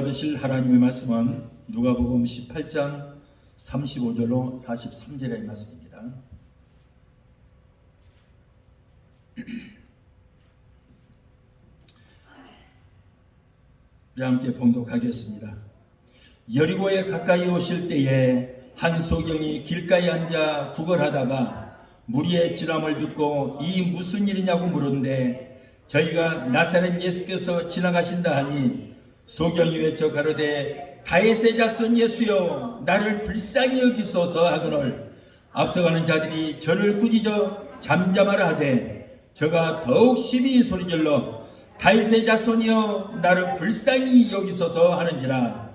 받으실 하나님의 말씀은 누가복음 18장 35절로 43절의 말씀입니다. 우리 함께 봉독하겠습니다. 여리고에 가까이 오실 때에 한 소경이 길가에 앉아 구걸하다가 무리의 지람을 듣고 이 무슨 일이냐고 물었는데 저희가 나사렛 예수께서 지나가신다 하니 소경이 외쳐 가로되 다윗의 자손 예수여 나를 불쌍히 여기소서 하거늘 앞서가는 자들이 저를 꾸짖어 잠잠하라 하되 저가 더욱 심히 소리질러 다윗의 자손이여 나를 불쌍히 여기소서 하는지라.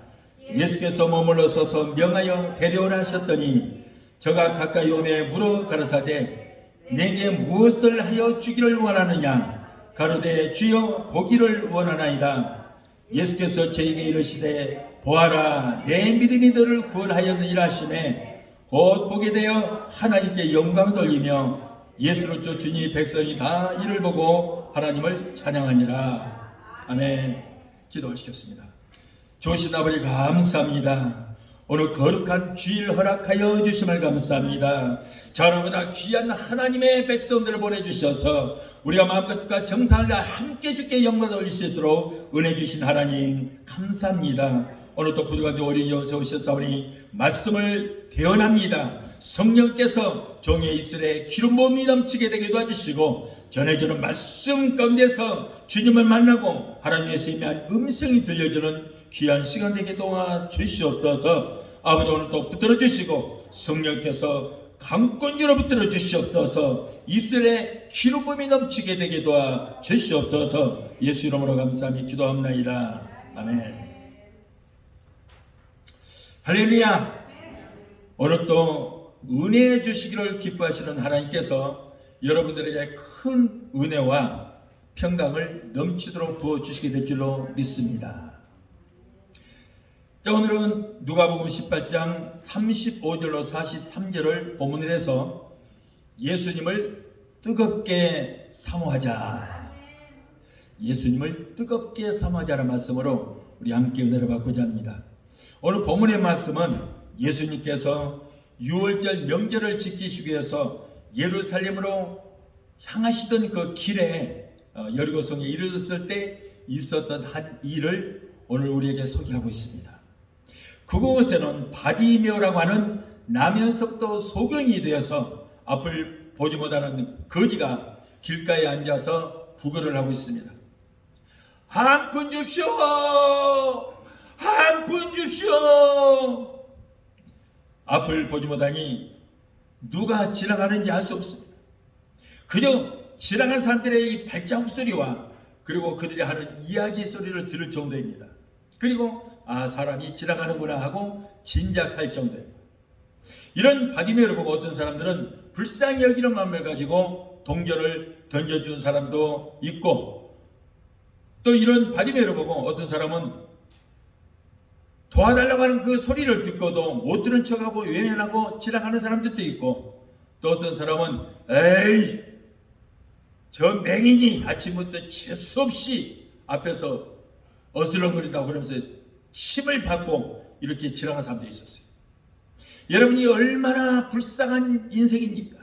예수께서 머물러 서서 명하여 데려오라 하셨더니 저가 가까이 오매 물어 가라사대 내게 무엇을 하여 주기를 원하느냐. 가로되 주여 보기를 원하나이다. 예수께서 저에게 이르시되 보아라 내 믿음이 너를 구원하였느니라 하시매 곧 보게 되어 하나님께 영광 돌리며 예수로 쫓으니 백성이 다 이를 보고 하나님을 찬양하니라. 아멘. 기도하시겠습니다. 좋으신 아버지 감사합니다. 오늘 거룩한 주일 허락하여 주심을 감사합니다. 저보다 귀한 하나님의 백성들을 보내주셔서 우리가 마음과 정성을 함께 주께 영광을 올릴 수 있도록 은혜 주신 하나님 감사합니다. 오늘 또 부족한데 어린 여기서 오셨사오니 말씀을 대언합니다. 성령께서 종의 입술에 기름 부음이 넘치게 되게 도와주시고 전해주는 말씀 가운데서 주님을 만나고 하나님의 세미한 음성이 들려주는 귀한 시간 되게 도와주시옵소서. 아버지 오늘 또 붙들어 주시고 성령께서 강권으로 붙들어 주시옵소서. 입술에 기름 부음이 넘치게 되게 도와주시옵소서. 예수 이름으로 감사하며 기도합나이다. 아멘. 할렐루야. 오늘 또 은혜 주시기를 기뻐하시는 하나님께서 여러분들에게 큰 은혜와 평강을 넘치도록 부어주시게 될 줄로 믿습니다. 자, 오늘은 누가복음 18장 35절로 43절을 본문으로 해서 예수님을 뜨겁게 사모하자, 예수님을 뜨겁게 사모하자라는 말씀으로 우리 함께 은혜를 받고자 합니다. 오늘 본문의 말씀은 예수님께서 6월절 명절을 지키시기 위해서 예루살렘으로 향하시던 그 길에 여리고성에 이르렀을 때 있었던 한 일을 오늘 우리에게 소개하고 있습니다. 그곳에는 바디메오라고 하는 나면서부터 소경이 되어서 앞을 보지 못하는 거지가 길가에 앉아서 구걸을 하고 있습니다. 한 푼 줍시오! 한 푼 줍시오! 앞을 보지 못하니 누가 지나가는지 알 수 없습니다. 그저 지나가는 사람들의 이 발자국 소리와 그리고 그들이 하는 이야기 소리를 들을 정도입니다. 그리고 사람이 지나가는구나 하고 짐작할 정도입니다. 이런 바디메오를 보고 어떤 사람들은 불쌍히 여기는 마음을 가지고 동전을 던져준 사람도 있고, 또 이런 바디메오를 보고 어떤 사람은 도와달라고 하는 그 소리를 듣고도 못 들은 척하고 외면하고 지나가는 사람들도 있고, 또 어떤 사람은 에이 저 맹인이 아침부터 재수 없이 앞에서 어슬렁거린다고 그러면서 침을 받고 이렇게 지나가는 사람도 있었어요. 여러분이 얼마나 불쌍한 인생입니까?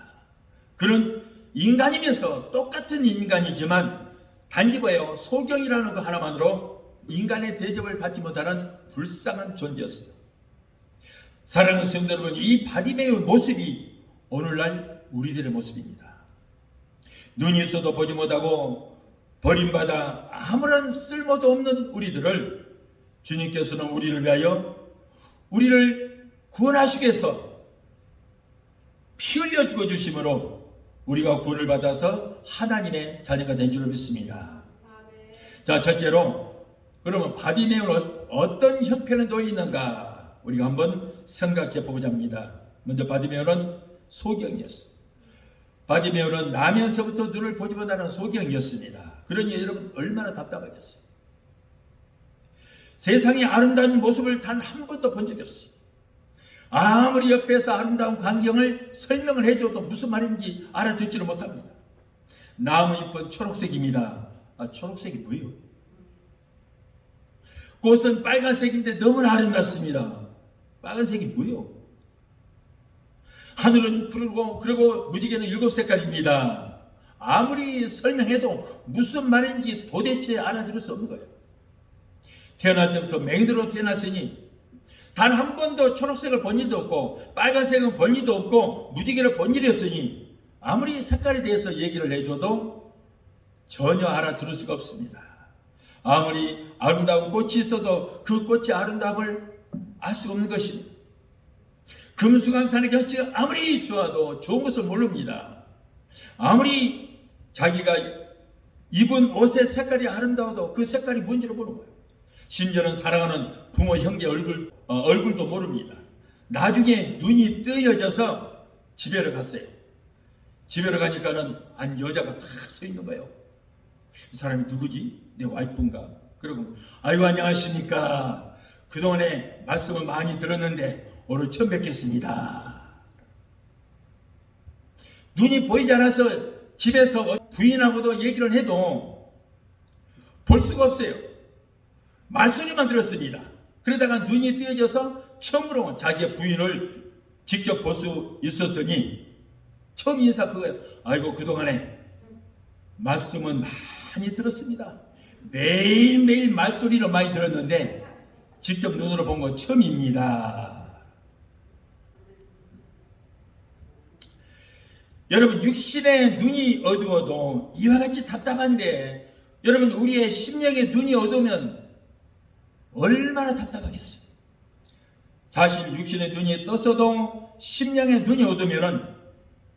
그런 인간이면서 똑같은 인간이지만 단지 뭐예요? 소경이라는 거 하나만으로 인간의 대접을 받지 못하는 불쌍한 존재였어요. 사랑하는 성도 여러분, 이 바디메오의 모습이 오늘날 우리들의 모습입니다. 눈이 있어도 보지 못하고 버림받아 아무런 쓸모도 없는 우리들을 주님께서는 우리를 위하여 우리를 구원하시기 위해서 피 흘려 죽어주심으로 우리가 구원을 받아서 하나님의 자녀가 된 줄 믿습니다. 자, 첫째로 그러면 바디메오는 어떤 형편에 놓여 있는가 우리가 한번 생각해 보고자 합니다. 먼저 바디메오는 소경이었어요. 바디메오는 나면서부터 눈을 보지 못하는 소경이었습니다. 그러니 여러분 얼마나 답답하겠어요. 세상의 아름다운 모습을 단 한 번도 본 적이 없어요. 아무리 옆에서 아름다운 광경을 설명을 해줘도 무슨 말인지 알아듣지를 못합니다. 나무 잎은 초록색입니다. 초록색이 뭐예요? 꽃은 빨간색인데 너무나 아름답습니다. 빨간색이 뭐요? 하늘은 푸르고 그리고 무지개는 7색깔입니다. 아무리 설명해도 무슨 말인지 도대체 알아들을 수 없는 거예요. 태어날 때부터 맹인으로 태어났으니 단 한 번도 초록색을 본 일도 없고 빨간색은 본 일도 없고 무지개를 본 일이 없으니 아무리 색깔에 대해서 얘기를 해줘도 전혀 알아들을 수가 없습니다. 아무리 아름다운 꽃이 있어도 그 꽃의 아름다움을 알 수가 없는 것입니다. 금수강산의 경치가 아무리 좋아도 좋은 것을 모릅니다. 아무리 자기가 입은 옷의 색깔이 아름다워도 그 색깔이 뭔지를 모르는 거예요. 심지어는 사랑하는 부모 형제 얼굴도 모릅니다. 나중에 눈이 뜨여져서 집에를 갔어요. 집에를 가니까는 한 여자가 딱 서 있는 거예요. 이 사람이 누구지? 내 와이프인가? 그러고 아이고 안녕하십니까? 그동안에 말씀을 많이 들었는데 오늘 처음 뵙겠습니다. 눈이 보이지 않아서 집에서 부인하고도 얘기를 해도 볼 수가 없어요. 말소리만 들었습니다. 그러다가 눈이 뜨여져서 처음으로 자기의 부인을 직접 볼 수 있었으니 처음 인사 그거예요. 아이고 그동안에 말씀은 많이 들었습니다. 매일매일 말소리로 많이 들었는데 직접 눈으로 본 건 처음입니다. 여러분 육신의 눈이 어두워도 이와 같이 답답한데 여러분 우리의 심령의 눈이 어두우면 얼마나 답답하겠어요. 사실 육신의 눈이 떴어도 심령의 눈이 어두우면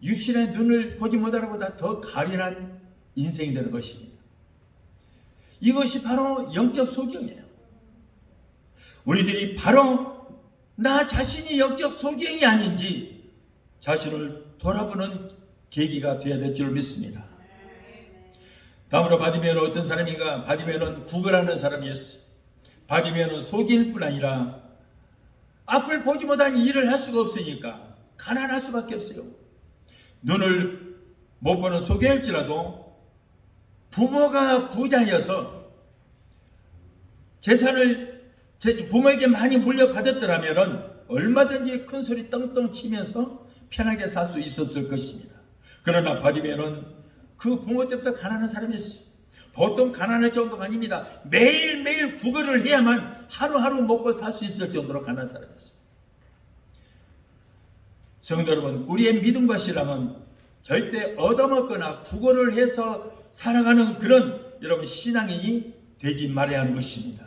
육신의 눈을 보지 못하는 것보다 더 가련한 인생이 되는 것입니다. 이것이 바로 영적 소경이에요. 우리들이 바로 나 자신이 영적 소경이 아닌지 자신을 돌아보는 계기가 되어야 될 줄 믿습니다. 다음으로 바디메오는 어떤 사람인가? 바디메오는 구걸하는 사람이었어요. 바디메오는 속일 뿐 아니라 앞을 보지 못한 일을 할 수가 없으니까 가난할 수밖에 없어요. 눈을 못 보는 소경일지라도 부모가 부자여서 재산을 부모에게 많이 물려받았더라면 얼마든지 큰 소리 떵떵 치면서 편하게 살 수 있었을 것입니다. 그러나 바디메오는 그 부모 때부터 가난한 사람이었어요. 보통 가난할 정도가 아닙니다. 매일매일 구걸을 해야만 하루하루 먹고 살 수 있을 정도로 가난한 사람이었어요. 성도 여러분, 우리의 믿음과 신앙은 절대 얻어먹거나 구걸을 해서 살아가는 그런 여러분 신앙인이 되지 말아야 하는 것입니다.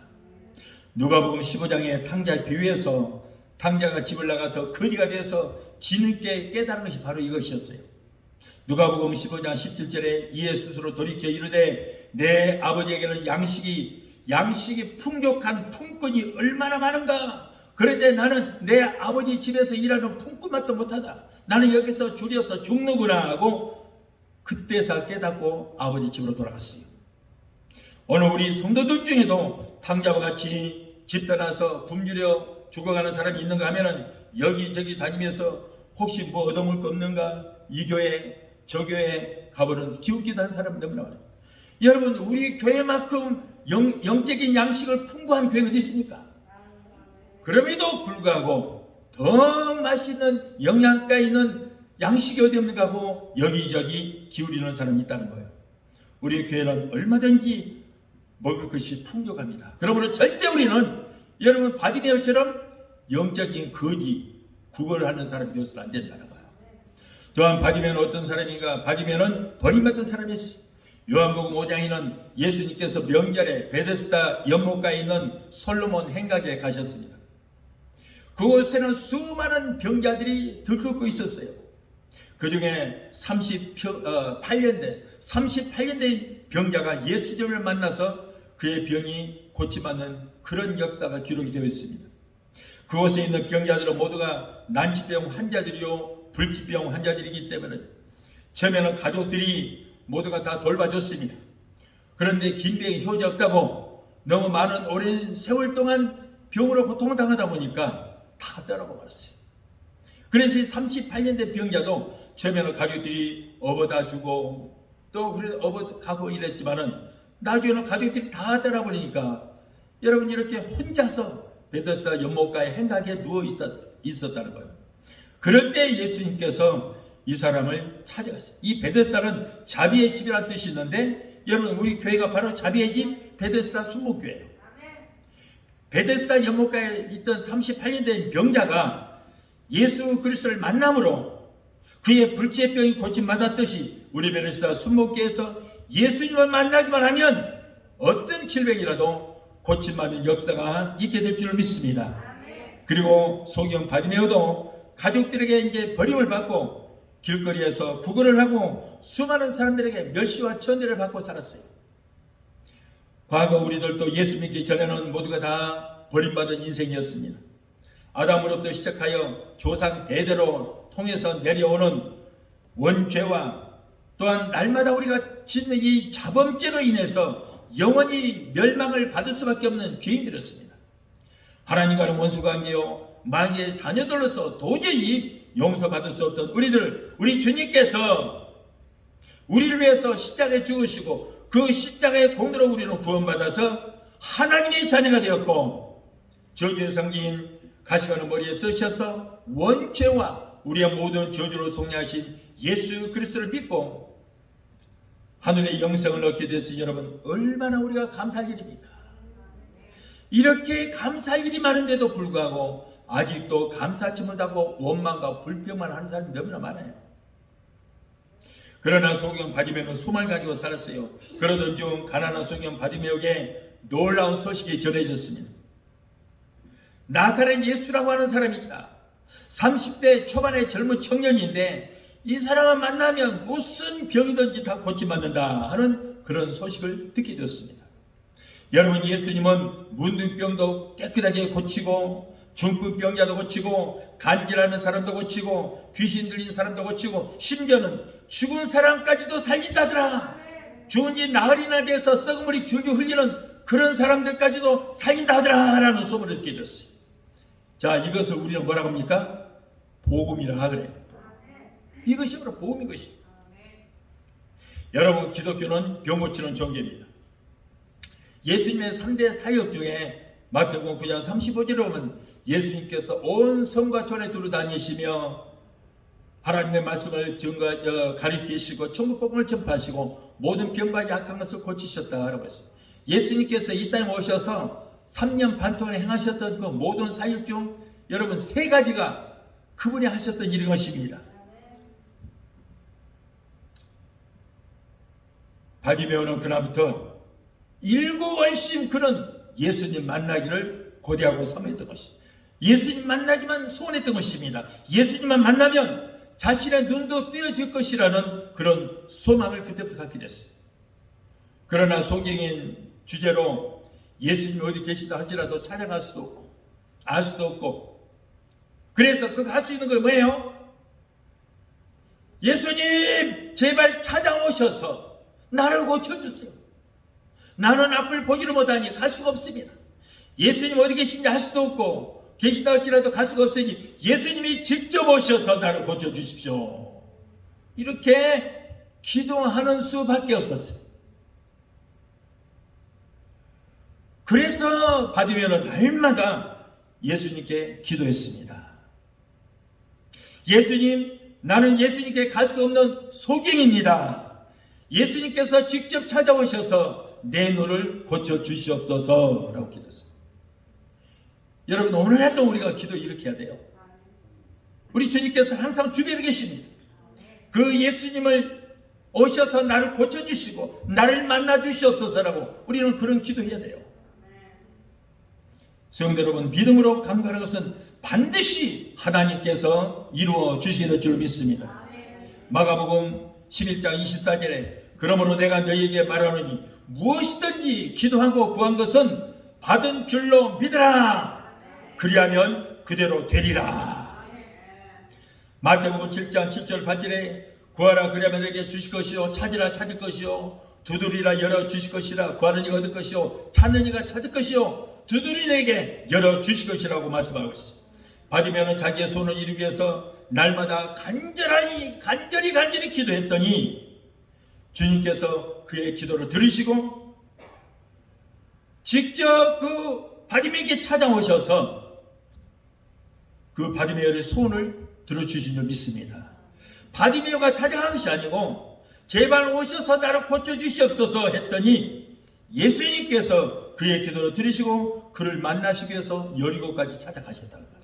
누가복음 15장의 탕자 비유에서 탕자가 집을 나가서 거지가 되어서 뒤늦게 깨달은 것이 바로 이것이었어요. 누가복음 15장 17절에 이에 스스로 돌이켜 이르되 내 아버지에게는 양식이 풍족한 품꾼이 얼마나 많은가. 그런데 나는 내 아버지 집에서 일하는 품꾼만도 못하다. 나는 여기서 줄여서 죽는구나 하고 그때서 깨닫고 아버지 집으로 돌아갔어요. 오늘 우리 성도들 중에도 탕자와 같이 집 떠나서 굶주려 죽어가는 사람이 있는가 하면은 여기저기 다니면서 혹시 뭐 얻어먹을 거 없는가? 이 교회 저 교회 가보는 기웃기도 한 사람이 너무나 많아요. 여러분 우리 교회만큼 영적인 양식을 풍부한 교회가 어디 있습니까? 그럼에도 불구하고 더 맛있는 영양가 있는 양식이 어디 없는가 하고 여기저기 기울이는 사람이 있다는 거예요. 우리 교회는 얼마든지 먹을 것이 풍족합니다. 그러므로 절대 우리는 여러분 바디메오처럼 영적인 거지 구걸을 하는 사람이 되어서는 안 된다는 거예요. 또한 바디메오는 어떤 사람인가? 바디메오는 버림받은 사람이었어요. 요한복음 5장에는 예수님께서 명절에 베데스다 연못가에 있는 솔로몬 행각에 가셨습니다. 그곳에는 수많은 병자들이 들끓고 있었어요. 그 중에 38년 된 병자가 예수님을 만나서 그의 병이 고침받는 그런 역사가 기록이 되어 있습니다. 그곳에 있는 병자들은 모두가 난치병 환자들이요 불치병 환자들이기 때문에 처음에는 가족들이 모두가 다 돌봐줬습니다. 그런데 긴 병이 효자 없다고 너무 많은 오랜 세월 동안 병으로 고통을 당하다 보니까 다 떠나고 말았어요. 그래서 38년 된 병자도 처음에는 가족들이 업어다 주고 또 그래서 업어 가고 이랬지만은 나중에는 가족들이 다 떠나버리니까 여러분 이렇게 혼자서 베데스다 연못가에 행각에 누워 있었다는 거예요. 그럴 때 예수님께서 이 사람을 찾아갔어요. 이 베데스다는 자비의 집이라는 뜻이 있는데 여러분 우리 교회가 바로 자비의 집 베데스다 순복교회예요. 베데스다 연못가에 있던 38년 된 병자가 예수 그리스도를 만남으로 그의 불치병이 고침받았듯이 우리 베데스다 순복교회에서 예수님을 만나기만 하면 어떤 질병이라도 고침받는 역사가 있게 될 줄 믿습니다. 그리고 소경 바디메오도 가족들에게 이제 버림을 받고 길거리에서 구걸을 하고 수많은 사람들에게 멸시와 천대를 받고 살았어요. 과거 우리들도 예수 믿기 전에는 모두가 다 버림받은 인생이었습니다. 아담으로부터 시작하여 조상 대대로 통해서 내려오는 원죄와 또한 날마다 우리가 짓는 이 자범죄로 인해서 영원히 멸망을 받을 수밖에 없는 죄인들이었습니다. 하나님과는 원수관계요 마귀의 자녀들로서 도저히 용서받을 수 없던 우리 주님께서 우리를 위해서 십자가에 죽으시고 그 십자가의 공로로 우리는 구원받아서 하나님의 자녀가 되었고 저주의 상징인 가시관을 머리에 쓰셔서 원죄와 우리의 모든 저주로 속량하신 예수 그리스도를 믿고 하늘의 영생을 얻게 됐으니 여러분 얼마나 우리가 감사할 일입니까? 이렇게 감사할 일이 많은데도 불구하고 아직도 감사치 못하고 원망과 불평만 하는 사람이 너무나 많아요. 그러나 소경 바디메오는 소망을 가지고 살았어요. 그러던 중 가난한 소경 바디메오에게 놀라운 소식이 전해졌습니다. 나사렛 예수라고 하는 사람이 있다. 30대 초반의 젊은 청년인데 이 사람을 만나면 무슨 병이든지 다 고침받는다 하는 그런 소식을 듣게 되었습니다. 여러분 예수님은 문둥병도 깨끗하게 고치고 중풍병자도 고치고 간질하는 사람도 고치고 귀신 들린 사람도 고치고 심지어는 죽은 사람까지도 살린다더라. 죽은 지 나흘이나 돼서 썩은 물이 줄줄 흘리는 그런 사람들까지도 살린다 하더라 라는 소문을 듣게 됐어요. 자, 이것을 우리는 뭐라고 합니까? 복음이라 그래요. 이것이 바로 복음인 것입니다. 여러분 기독교는 병 고치는 종교입니다. 예수님의 3대 사역 중에 마태복음 9장 35절에 보면 예수님께서 온 성과 촌에 두루다니시며 하나님의 말씀을 가르치시고 천국 복음을 전파하시고 모든 병과 약한 것을 고치셨다라고 했습니다. 예수님께서 이 땅에 오셔서 3년 반 동안 행하셨던 그 모든 사역 중 여러분 3가지가 그분이 하셨던 일인 것입니다. 바디메오는 그날부터 7월씩 그는 예수님 만나기를 고대하고 섬했던 것입니다. 예수님 만나기만 소원했던 것입니다. 예수님만 만나면 자신의 눈도 뜨여질 것이라는 그런 소망을 그때부터 갖게 됐어요. 그러나 소경인 주제로 예수님이 어디 계신다 할지라도 찾아갈 수도 없고 알 수도 없고 그래서 그 할 수 있는 건 뭐예요? 예수님 제발 찾아오셔서 나를 고쳐주세요. 나는 앞을 보지를 못하니 갈 수가 없습니다. 예수님 어디 계신지 알 수도 없고 계신다 할지라도 갈 수가 없으니 예수님이 직접 오셔서 나를 고쳐주십시오. 이렇게 기도하는 수밖에 없었어요. 그래서 바디메오는 날마다 예수님께 기도했습니다. 예수님, 나는 예수님께 갈 수 없는 소경입니다. 예수님께서 직접 찾아오셔서 내 눈을 고쳐주시옵소서 라고 기도했습니다. 여러분 오늘날도 우리가 기도 이렇게 해야 돼요. 우리 주님께서 항상 주변에 계십니다. 그 예수님을 오셔서 나를 고쳐주시고 나를 만나주시옵소서라고 우리는 그런 기도해야 돼요. 성도 여러분 믿음으로 감사하는 것은 반드시 하나님께서 이루어 주시게 될 줄 믿습니다. 마가복음 11장 24절에 그러므로 내가 너희에게 말하노니 무엇이든지 기도하고 구한 것은 받은 줄로 믿으라. 그리하면 그대로 되리라. 마태복음 7장 7절 8절에 구하라 그리하면 내게 주실 것이요 찾으라 찾을 것이요 두드리라 열어 주실 것이라. 구하는 이가 얻을 것이요 찾는 이가 찾을 것이요 두드리는 이에게 열어 주실 것이라고 말씀하고 있습니다. 바디메오는 자기의 소원을 이루기 위해서 날마다 간절히 기도했더니 주님께서 그의 기도를 들으시고 직접 그 바디메에게 찾아오셔서 그 바디메어의 소원을 들어주신 줄 믿습니다. 바디메어가 찾아간 것이 아니고 제발 오셔서 나를 고쳐주시옵소서 했더니 예수님께서 그의 기도를 들으시고 그를 만나시기 위해서 여리고까지 찾아가셨다는 거예요.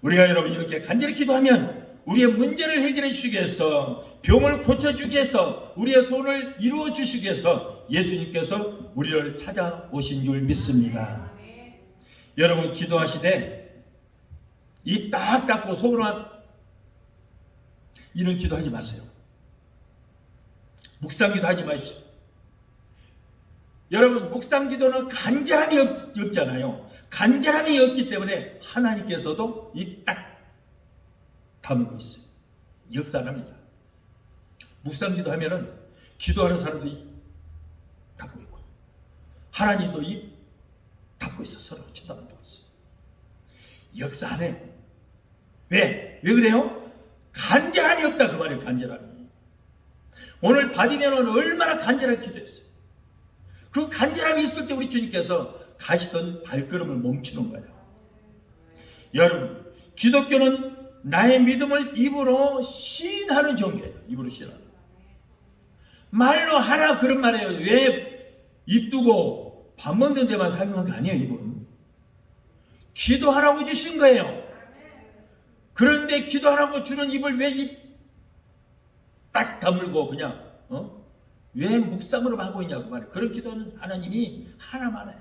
우리가 여러분 이렇게 간절히 기도하면 우리의 문제를 해결해 주시기 위해서, 병을 고쳐주기 위해서, 우리의 소원을 이루어 주시기 위해서 예수님께서 우리를 찾아오신 줄 믿습니다. 여러분 기도하시되 입 딱 닫고 속으로만 이런 기도하지 마세요. 묵상기도 하지 마십시오. 여러분 묵상기도는 간절함이 없잖아요. 간절함이 없기 때문에 하나님께서도 입 딱 다물고 있어요. 역사합니다. 묵상기도 하면은 기도하는 사람도 입 닫고 있고 하나님도 입 닫고 있어. 서로 쳐다보고 있어요. 역사하네요. 왜 그래요? 간절함이 없다 그 말이에요. 간절함이. 오늘 바디메어는 얼마나 간절하게 기도했어요. 그 간절함이 있을 때 우리 주님께서 가시던 발걸음을 멈추는 거예요. 여러분 기독교는 나의 믿음을 입으로 시인하는 종교예요. 입으로 시인하는. 말로 하라 그런 말이에요. 왜 입 두고 밥 먹는 데만 사용한 게 아니에요. 입은 기도하라고 주신 거예요. 그런데 기도하라고 주는 입을 왜 입 딱 다물고 그냥 왜 묵상으로 하고 있냐고 말이에요. 그런 기도는 하나님이 하나만 해요.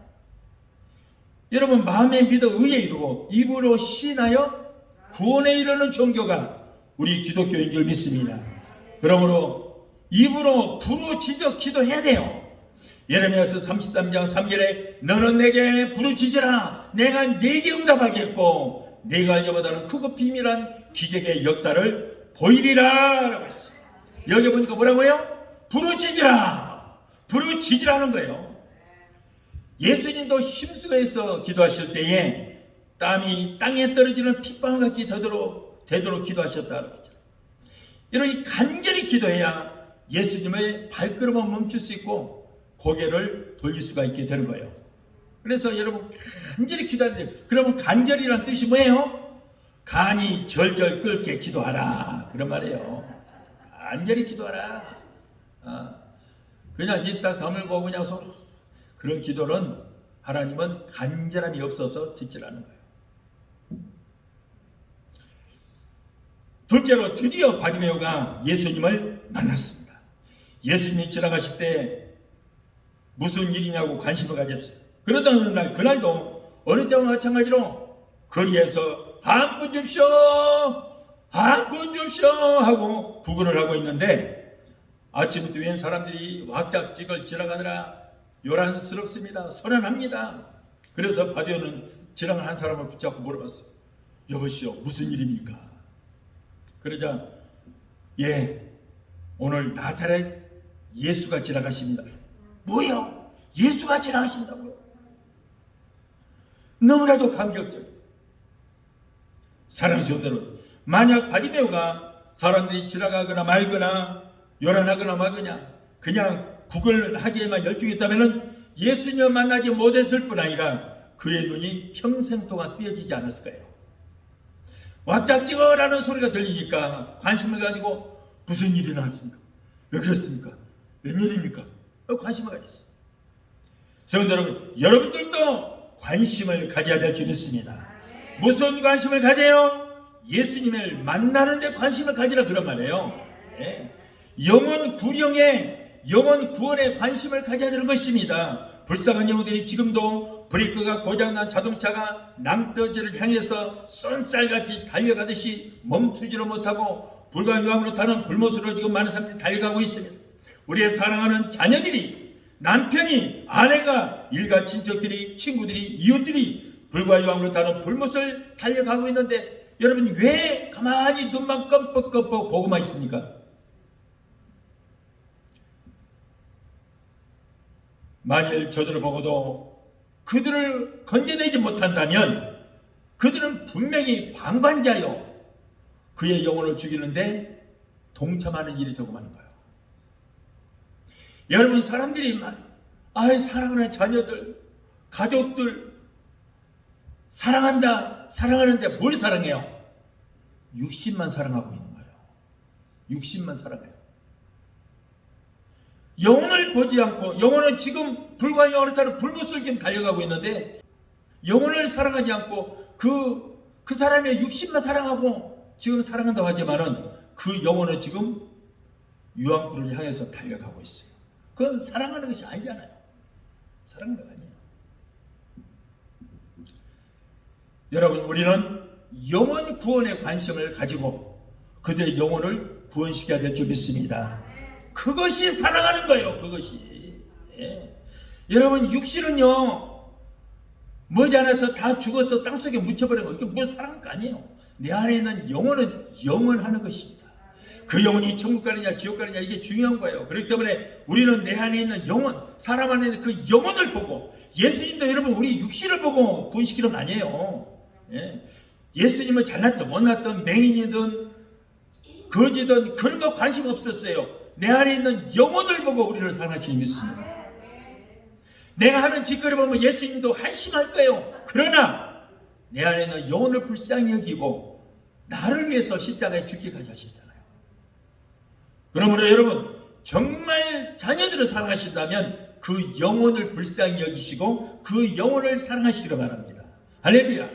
여러분 마음에 믿어 의에 이루고 입으로 시인하여 구원에 이르는 종교가 우리 기독교인 줄 믿습니다. 그러므로 입으로 부르짖어 기도해야 돼요. 예레미야서 33장 3절에 너는 내게 부르짖으라 내가 네게 응답하겠고 네가 알기보다는 크고 비밀한 기적의 역사를 보이리라 라고 했어요. 여기 보니까 뭐라고요? 부르짖으라는 거예요. 예수님도 힘쓰고해서 기도하실 때에 땀이 땅에 떨어지는 핏방울같이 되도록 기도하셨다는 거죠. 이런 간절히 기도해야 예수님의 발걸음을 멈출 수 있고 고개를 돌릴 수가 있게 되는 거예요. 그래서 여러분 간절히 기도하는데, 그러면 간절이란 뜻이 뭐예요? 간이 절절 끓게 기도하라 그런 말이에요. 간절히 기도하라. 그냥 입 딱 다물고 그냥 그런 기도는 하나님은 간절함이 없어서 듣질 않는 거예요. 둘째로 드디어 바디메오가 예수님을 만났습니다. 예수님이 지나가실 때 무슨 일이냐고 관심을 가졌어요. 그러던 어느 날, 그날도 어느 때와 마찬가지로 거리에서 한 분 줍쇼 하고 구걸을 하고 있는데 아침부터 웬 사람들이 왁작지걸 지나가느라 요란스럽습니다. 소란합니다. 그래서 바디오는 지나간 한 사람을 붙잡고 물어봤어요. 여보시오 무슨 일입니까? 그러자 오늘 나사렛 예수가 지나가십니다. 뭐요? 예수가 지나가신다고요? 너무나도 감격적이에요. 사랑스러운 대로 만약 바디메오가 사람들이 지나가거나 말거나 요란하거나 말거나 그냥 구걸하기에만 열중했다면 예수님을 만나지 못했을 뿐 아니라 그의 눈이 평생 동안 띄어지지 않았을 거예요. 왁작지거라는 소리가 들리니까 관심을 가지고 무슨 일이 나왔습니까? 왜 그렇습니까? 웬일입니까? 관심을 가졌어요. 성도 여러분, 여러분들도 관심을 가져야 될 줄 믿습니다. 무슨 관심을 가져요? 예수님을 만나는 데 관심을 가지라 그런 말이에요. 영혼 구령에 영혼 구원에 관심을 가져야 되는 것입니다. 불쌍한 영혼들이 지금도 브레이크가 고장난 자동차가 낭떠지를 향해서 쏜살같이 달려가듯이 멈추지를 못하고 불가유함으로 타는 불못으로 지금 많은 사람들이 달려가고 있습니다. 우리의 사랑하는 자녀들이, 남편이, 아내가, 일가 친척들이, 친구들이, 이웃들이 불가유함으로 타는 불못을 달려가고 있는데 여러분 왜 가만히 눈만 껌뻑껌뻑 보고만 있습니까? 만일 저들을 보고도 그들을 건져내지 못한다면 그들은 분명히 방관자요 그의 영혼을 죽이는데 동참하는 일이 되고 마는 거예요. 여러분 사람들이 사랑하는 자녀들, 가족들 사랑한다, 사랑하는데 뭘 사랑해요? 육신만 사랑하고 있는 거예요. 육신만 사랑해요. 영혼을 보지 않고, 영혼은 지금 불과 영혼을 따라 불못을겸 달려가고 있는데, 영혼을 사랑하지 않고 그 사람의 육신만 사랑하고 지금 사랑한다고 하지만은 그 영혼은 지금 유황불을 향해서 달려가고 있어요. 그건 사랑하는 것이 아니잖아요. 사랑하는 거 아니에요. 여러분, 우리는 영혼 구원에 관심을 가지고 그들의 영혼을 구원시켜야 될 줄 믿습니다. 그것이 사랑하는 거예요. 그것이. 여러분, 육신은요 머지않아서 다 죽어서 땅속에 묻혀버린 거, 이게 뭘 사랑할 거 아니에요. 내 안에 있는 영혼은 영원하는 것입니다. 그 영혼이 천국 가느냐 지옥 가느냐 이게 중요한 거예요. 그렇기 때문에 우리는 내 안에 있는 영혼, 사람 안에 있는 그 영혼을 보고, 예수님도 여러분 우리 육신을 보고 구원시키는 거 아니에요. 예수님은 잘났든 못났든 맹인이든 거지든 그런 거 관심 없었어요. 내 안에 있는 영혼을 보고 우리를 사랑하시는 믿습니다. 내가 하는 짓거리 보면 예수님도 한심할 거예요. 그러나 내 안에 있는 영혼을 불쌍히 여기고 나를 위해서 십자가에 죽기까지 하셨잖아요. 그러므로 여러분, 정말 자녀들을 사랑하신다면 그 영혼을 불쌍히 여기시고 그 영혼을 사랑하시기를 바랍니다. 할렐루야.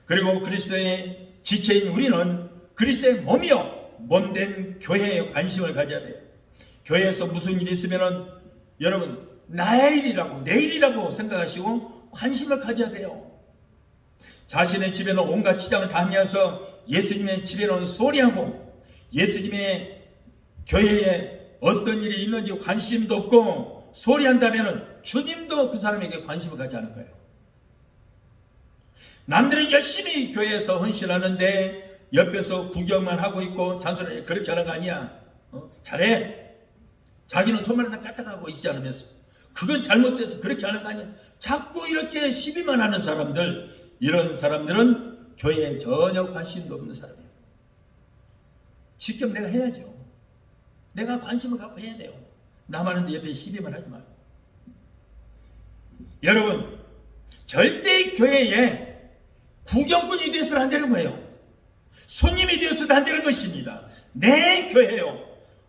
그리고 그리스도의 지체인 우리는 그리스도의 몸이요 몸된 교회에 관심을 가져야 돼요. 교회에서 무슨 일이 있으면은 여러분 나의 일이라고, 내 일이라고 생각하시고 관심을 가져야 돼요. 자신의 집에는 온갖 치장을 다하면서 예수님의 집에는 소리하고 예수님의 교회에 어떤 일이 있는지 관심도 없고 소리한다면 주님도 그 사람에게 관심을 가지 않을 거예요. 남들은 열심히 교회에서 헌신하는데 옆에서 구경만 하고 있고 잔소리 그렇게 하는 거 아니야. 잘해. 자기는 손만 하나 까딱하고 있지 않으면서 그건 잘못돼서 그렇게 하는 거 아니야. 자꾸 이렇게 시비만 하는 사람들, 이런 사람들은 교회에 전혀 관심도 없는 사람이에요. 직접 내가 해야죠. 내가 관심을 갖고 해야 돼요. 남 하는데 옆에 시비만 하지 말고. 여러분, 절대 교회에 구경꾼이 되어서는 안 되는 거예요. 손님이 되어서도 안 되는 것입니다. 내 교회요,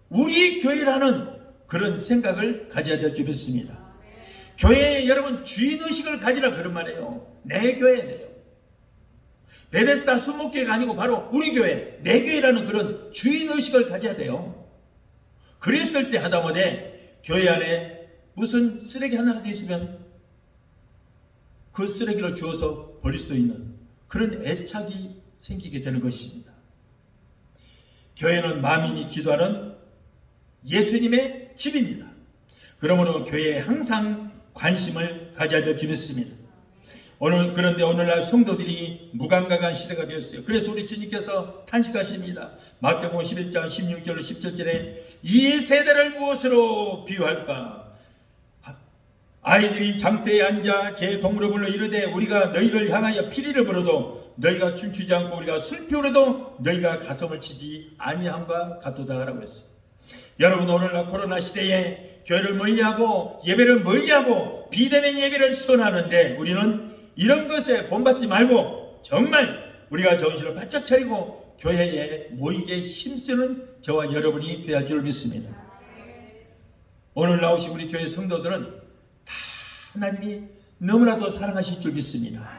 우리 교회라는 그런 생각을 가져야 될 줄 믿습니다. 교회에 여러분 주인의식을 가지라 그런 말이에요. 내 교회예요. 베데스다 20개가 아니고 바로 우리 교회, 내 교회라는 그런 주인의식을 가져야 돼요. 그랬을 때 하다못해 교회 안에 무슨 쓰레기 하나라도 있으면 그 쓰레기를 주워서 버릴 수도 있는 그런 애착이 생기게 되는 것입니다. 교회는 만민이 기도하는 예수님의 집입니다. 그러므로 교회에 항상 관심을 가져야 될 줄 믿습니다. 그런데 오늘날 성도들이 무감각한 시대가 되었어요. 그래서 우리 주님께서 탄식하십니다. 마태복음 11장 16절 17절에 이 세대를 무엇으로 비유할까? 아이들이 장대에 앉아 제 동물을 불러 이르되 우리가 너희를 향하여 피리를 불어도 너희가 춤추지 않고 우리가 슬피 울어도 너희가 가슴을 치지 아니함과 같도다 라고 했어요. 여러분, 오늘날 코로나 시대에 교회를 멀리하고 예배를 멀리하고 비대면 예배를 선하는데 우리는 이런 것에 본받지 말고 정말 우리가 정신을 바짝 차리고 교회에 모이게 힘쓰는 저와 여러분이 되어야 할 줄 믿습니다. 오늘 나오신 우리 교회 성도들은 다 하나님이 너무나도 사랑하실 줄 믿습니다.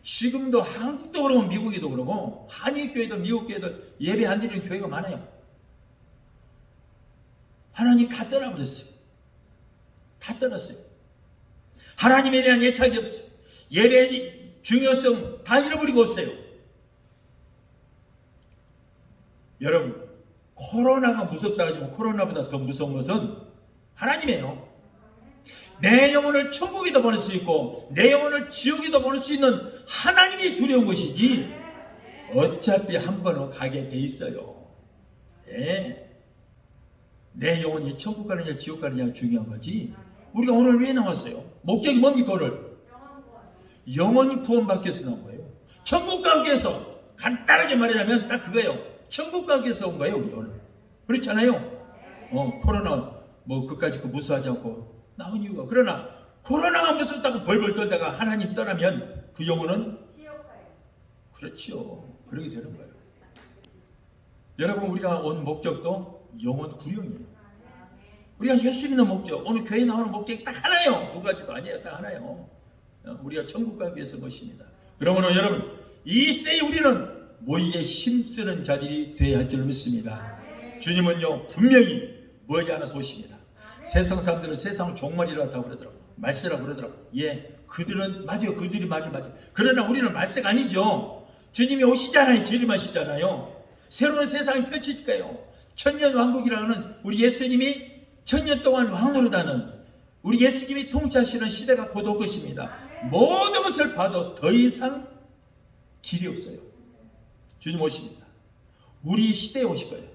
지금도 한국도 그러고 미국에도 그러고 한인교회도 미국교회도 예배 안 드리는 교회가 많아요. 하나님 다 떠나버렸어요. 다 떠났어요. 하나님에 대한 애착이 없어요. 예배의 중요성 다 잃어버리고 없어요. 여러분, 코로나가 무섭다 하지만 코로나보다 더 무서운 것은 하나님이에요. 내 영혼을 천국에도 보낼 수 있고 내 영혼을 지옥에도 보낼 수 있는 하나님이 두려운 것이지 어차피 한 번은 가게 돼 있어요. 네. 내 영혼이 천국 가느냐 지옥 가느냐 중요한 거지. 우리가 오늘 왜 나왔어요? 목적이 뭡니까? 오늘 영혼이 구원받기 위해서 나온 거예요. 천국 가기 위해서, 간단하게 말하자면 딱 그거예요. 천국 가기 위해서 온 거예요. 우리 오늘 그렇잖아요. 코로나 뭐 그까지 무수하지 않고 나온 이유가, 그러나 코로나가 무섭다고 벌벌 떨다가 하나님 떠나면 그 영혼은 그렇지요. 그렇게 되는 거예요. 여러분, 우리가 온 목적도 영혼 구령이에요. 우리가 예수 믿는 목적, 오늘 교회 나오는 목적이 딱 하나예요. 두 가지도 아니에요. 딱 하나예요. 우리가 천국 가기 위해서 것입니다. 그러므로 여러분, 이 시대에 우리는 모이게 힘쓰는 자들이 되어야 할 줄 믿습니다. 주님은요 분명히 머지 않아서 오십니다. 세상 사람들은 세상 종말이라고 그러더라고, 말세라고 그러더라고. 예, 그들은 맞아요. 그들이 맞아요. 그러나 우리는 말세가 아니죠. 주님이 오시잖아요. 재림하시잖아요. 새로운 세상이 펼쳐질 거예요. 천년왕국이라는 우리 예수님이 천년 동안 왕노릇하는 우리 예수님이 통치하시는 시대가 곧 올 것입니다. 모든 것을 봐도 더 이상 길이 없어요. 주님 오십니다. 우리 시대에 오실 거예요.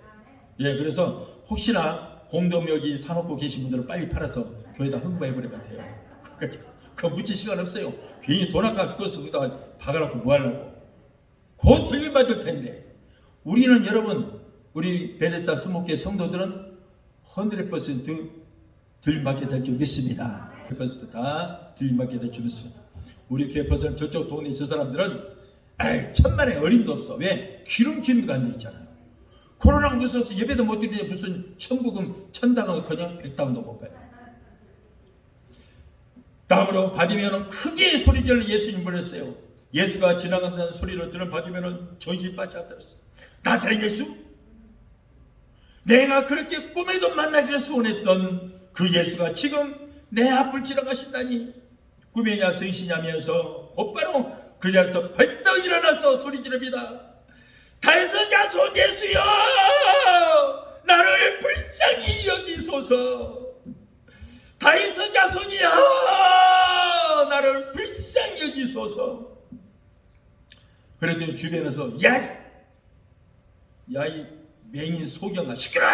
예, 그래서 혹시나 공동묘지 사놓고 계신 분들은 빨리 팔아서 교회에다 흥부해버리면 돼요. 그거 묻힐 시간 없어요. 괜히 돈 아까 죽어서 거기다가 박아놓고 뭐 하려고. 곧 들림받을 텐데. 우리는 여러분, 우리 베데스다 20개 성도들은 100% 들림받게 될 줄 믿습니다. 100% 다 들림받게 될 줄 믿습니다. 우리 교회 버스는 저쪽 동네 저 사람들은 천만에 어림도 없어. 왜? 기름준비가 안 돼 있잖아요. 코로나가 무서워서 예배도 못 드리는데 무슨 천부금 천당은 그냥 100당도 못 가요. 다음으로 바디메오는 크게 소리질러 예수님 보냈어요. 예수가 지나간다는 소리를 들은 바디메오는 정신이 빠져들었어요. 나사렛 예수? 내가 그렇게 꿈에도 만나기를 소원했던 그 예수가 지금 내 앞을 지나가신다니, 꿈이냐 생시냐면서 곧바로 그 자리에서 벌떡 일어나서 소리 지릅니다. 다윗의 자손 예수여, 나를 불쌍히 여기소서. 다윗의 자손이여, 나를 불쌍히 여기소서. 그랬더니 주변에서 야 이 맹인 소경아, 시끄러!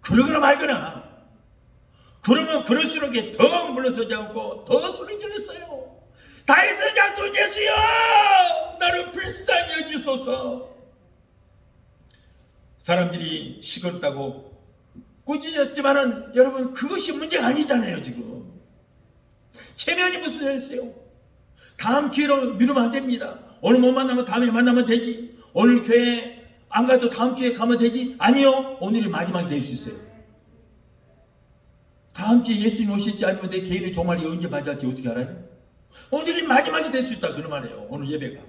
그러거나 말거나. 그러면 그럴수록 더 물러서지 않고 더 소리 질렀어요. 다윗의 자손 예수여, 나를 불쌍히 여기소서. 사람들이 시끄럽다고 꾸짖었지만은 여러분, 그것이 문제가 아니잖아요. 지금 체면이 무슨 소리세요? 다음 기회로 미루면 안 됩니다. 오늘 못 만나면 다음에 만나면 되지. 오늘 교회 안 가도 다음 주에 가면 되지. 아니요, 오늘이 마지막이 될 수 있어요. 다음 주에 예수님 오실지 아니면 내 개인의 종말이 언제 맞을지 어떻게 알아요? 오늘이 마지막이 될 수 있다 그런 말이에요. 오늘 예배가.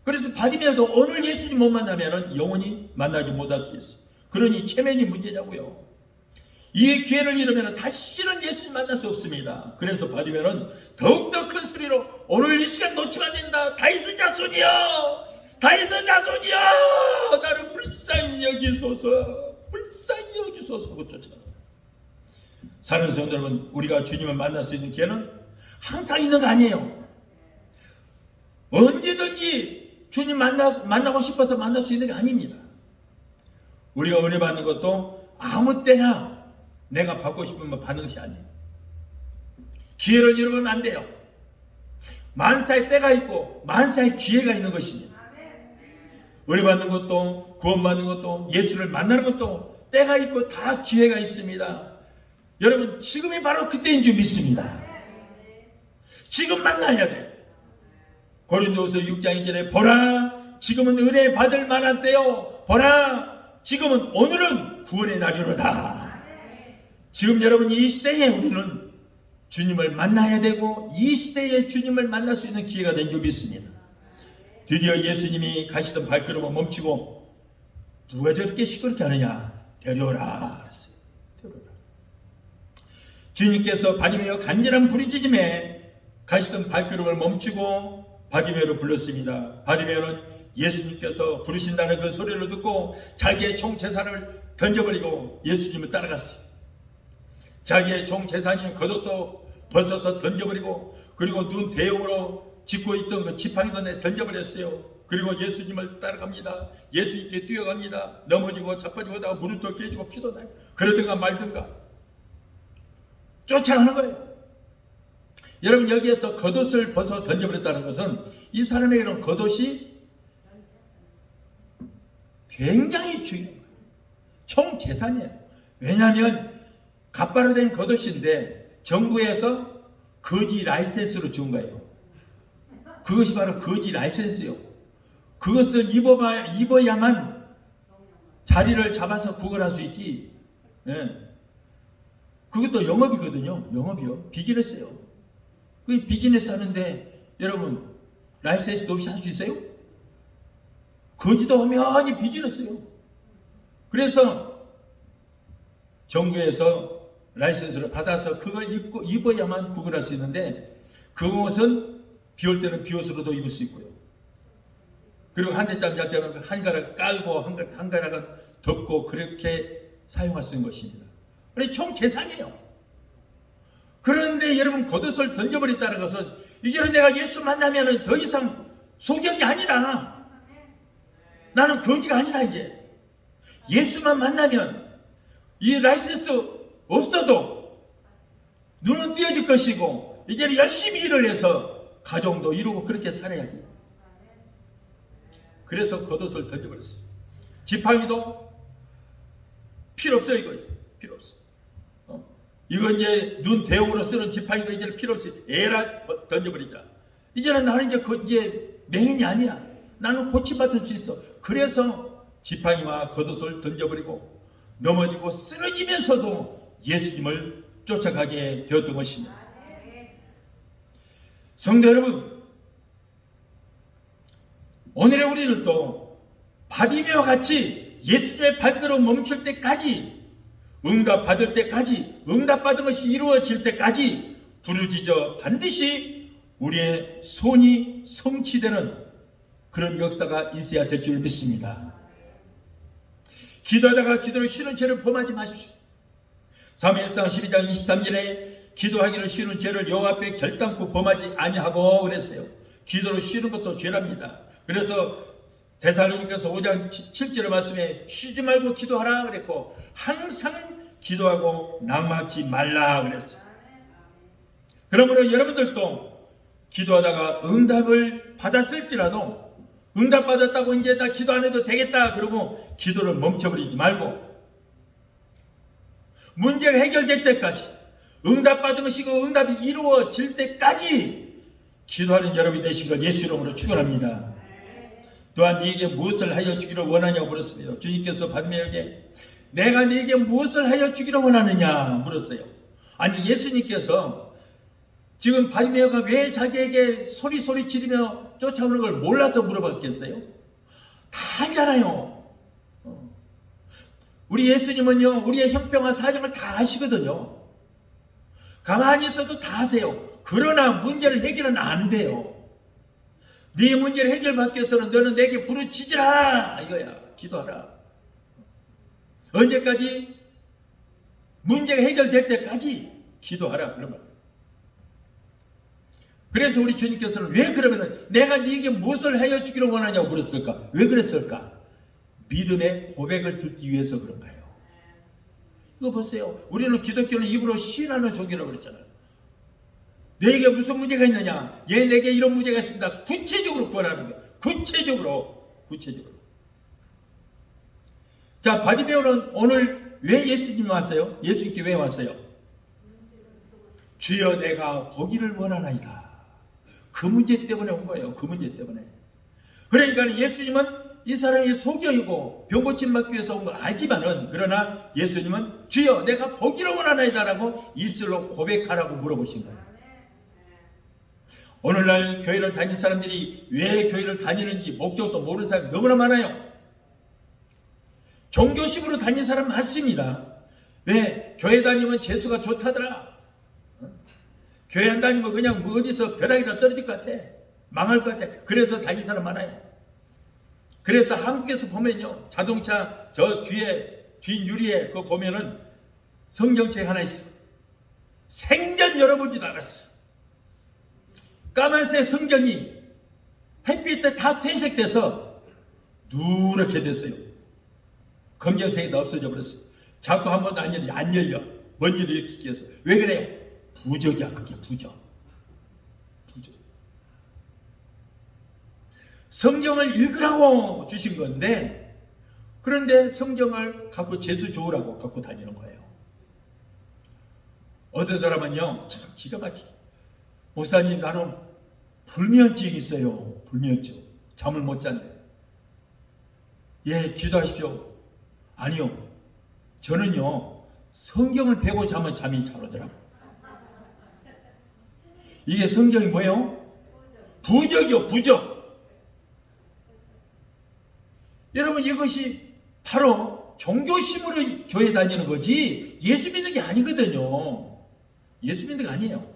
그래서 바디메오도 오늘 예수님 못 만나면 영원히 만나지 못할 수 있어요. 그러니 체면이 문제냐고요. 이 기회를 잃으면 다시는 예수님 만날 수 없습니다. 그래서 바디메오는 더욱더 큰 소리로 오늘 이 시간 놓치면 안 된다. 다윗의 자손이여, 다윗의 자손이여, 나를 불쌍히 여기소서, 불쌍히 여기소서 하고 쫓아가요. 사는 성도 여러분, 우리가 주님을 만날 수 있는 기회는 항상 있는 거 아니에요. 언제든지 주님 만나고 싶어서 만날 수 있는 게 아닙니다. 우리가 은혜 받는 것도 아무 때나 내가 받고 싶으면 받는 것이 아니에요. 기회를 잃으면 안 돼요. 만사의 때가 있고 만사의 기회가 있는 것입니다. 은혜 받는 것도 구원받는 것도 예수를 만나는 것도 때가 있고 다 기회가 있습니다. 여러분, 지금이 바로 그때인 줄 믿습니다. 지금 만나야 돼요. 고린도후서 6장 2절에 보라, 지금은 은혜 받을 만한 때요. 보라, 지금은 오늘은 구원의 날이로다. 지금 여러분, 이 시대에 우리는 주님을 만나야 되고 이 시대에 주님을 만날 수 있는 기회가 된 줄 믿습니다. 드디어 예수님이 가시던 발걸음을 멈추고 누가 저렇게 시끄럽게 하느냐, 데려오라 그랬어요. 데려오라. 주님께서 바디메오 간절한 부르짖음에 가시던 발걸음을 멈추고 바디메오를 불렀습니다. 바디메오는 예수님께서 부르신다는 그 소리를 듣고 자기의 총재산을 던져버리고 예수님을 따라갔어요. 자기의 총재산인 겉옷도 벗어서 던져버리고, 그리고 눈 대용으로 짚고 있던 그 지팡이도 내 던져버렸어요. 그리고 예수님을 따라갑니다. 예수님께 뛰어갑니다. 넘어지고 자빠지고 하다가 무릎도 깨지고 피도 나요. 그러든가 말든가 쫓아가는 거예요. 여러분, 여기에서 겉옷을 벗어 던져버렸다는 것은 이 사람에게는 겉옷이 굉장히 중요한 거예요. 총 재산이에요. 왜냐하면 갓바로 된 겉옷인데 정부에서 거지 라이센스로 준 거예요. 그것이 바로 거지 라이센스요. 그것을 입어야만 자리를 잡아서 구걸할 수 있지. 예. 그것도 영업이거든요. 영업이요. 비즈니스예요. 그 비즈니스 하는데 여러분 라이센스 없이 할 수 있어요? 거지도 엄연히 비즈니스예요. 그래서 정부에서 라이센스를 받아서 그걸 입어야만 구걸할 수 있는데 그것은 비 올 때는 비옷으로도 입을 수 있고요. 그리고 한 대짜리 잘 때는 한 가락 깔고 한 가락은 덮고 그렇게 사용할 수 있는 것입니다. 그래서 총 재산이에요. 그런데 여러분 겉옷을 던져버렸다는 것은 이제는 내가 예수 만나면 더 이상 소경이 아니다. 나는 거지가 아니다 이제. 예수만 만나면 이 라이센스 없어도 눈은 띄어질 것이고 이제는 열심히 일을 해서 가정도 이루고 그렇게 살아야지. 그래서 겉옷을 던져버렸어요. 지팡이도 필요 없어요. 이거 필요 없어. 이거 이제 눈 대용으로 쓰는 지팡이도 이제는 필요 없어요. 에라 던져버리자. 이제는 나는 이제 맹인이 아니야. 나는 고침받을 수 있어. 그래서 지팡이와 겉옷을 던져버리고 넘어지고 쓰러지면서도 예수님을 쫓아가게 되었던 것입니다. 성도 여러분, 오늘의 우리는 또 바디메어와 같이 예수님의 발걸음 멈출 때까지, 응답받을 때까지, 응답받은 것이 이루어질 때까지 부르짖어 반드시 우리의 소원이 성취되는 그런 역사가 있어야 될 줄 믿습니다. 기도하다가 기도를 쉬는 죄를 범하지 마십시오. 사무엘상 12장 23절에 기도하기를 쉬는 죄를 여호와 앞에 결단코 범하지 아니하고 그랬어요. 기도를 쉬는 것도 죄랍니다. 그래서 데살로니가서 5장 7절의 말씀에 쉬지 말고 기도하라 그랬고 항상 기도하고 낙망치 말라 그랬어요. 그러므로 여러분들도 기도하다가 응답을 받았을지라도 응답받았다고 이제 나 기도 안 해도 되겠다 그러고 기도를 멈춰버리지 말고 문제가 해결될 때까지 응답받은 것이고 응답이 이루어질 때까지 기도하는 여러분이 되신 걸 예수 이름으로 축원합니다. 또한 네게 무엇을 하여 주기를 원하냐고 물었습니다. 주님께서 바디메어에게 내가 네게 무엇을 하여 주기를 원하느냐 물었어요. 아니 예수님께서 지금 바디메어가 왜 자기에게 소리 지르며 쫓아오는 걸 몰라서 물어봤겠어요? 다 알잖아요. 우리 예수님은요 우리의 형평과 사정을 다 아시거든요. 가만히 있어도 다 아세요. 그러나 문제를 해결은 안 돼요. 네 문제를 해결받기 위해서는 너는 내게 부르짖으라 이거야. 기도하라. 언제까지? 문제가 해결될 때까지 기도하라 그런 말이에요. 그래서 우리 주님께서는 왜 그러면은 내가 네게 무엇을 하여 주기를 원하냐고 물었을까? 왜 그랬을까? 믿음의 고백을 듣기 위해서 그런 거예요. 이거 보세요. 우리는 기독교는 입으로 시인하는 종교라고 그랬잖아요. 내게 무슨 문제가 있느냐? 얘 내게 이런 문제가 있습니다. 구체적으로 구하라는 거예요. 구체적으로. 자, 바디메어는 오늘 왜 예수님이 왔어요? 예수님께 왜 왔어요? 주여 내가 보기를 원하나이다. 그 문제 때문에 온 거예요. 그 문제 때문에. 그러니까 예수님은 이 사람이 소경이고 병 고침 받기 위해서 온 거 알지만은 그러나 예수님은 주여 내가 보기를 원하나이다라고 입술로 고백하라고 물어보신 거예요. 오늘날 교회를 다니는 사람들이 왜 교회를 다니는지 목적도 모르는 사람이 너무나 많아요. 종교심으로 다니는 사람 많습니다. 왜? 교회 다니면 재수가 좋다더라. 교회 안 다니면 그냥 뭐 어디서 벼락이나 떨어질 것 같아. 망할 것 같아. 그래서 다니는 사람 많아요. 그래서 한국에서 보면요. 자동차 저 뒤에 뒷유리에 그거 보면은 성경책 하나 있어. 생전 열어보지도 않았어. 까만색 성경이 햇빛 때 다 퇴색돼서 누렇게 됐어요. 검정색이 다 없어져 버렸어요. 자꾸 한 번도 안 열려. 먼지를 이렇게 끼어서. 왜 그래요? 부적이야. 그게 부적. 성경을 읽으라고 주신 건데 그런데 성경을 갖고 재수 좋으라고 갖고 다니는 거예요. 어떤 사람은요, 참 기가 막히게, 목사님 나는 불면증이 있어요. 불면증. 잠을 못 잔대. 예, 기도하십시오. 아니요, 저는요 성경을 베고 자면 잠이 잘 오더라고요. 이게 성경이 뭐예요? 부적이요, 부적. 여러분, 이것이 바로 종교심으로 교회 다니는 거지 예수 믿는 게 아니거든요. 예수 믿는 게 아니에요.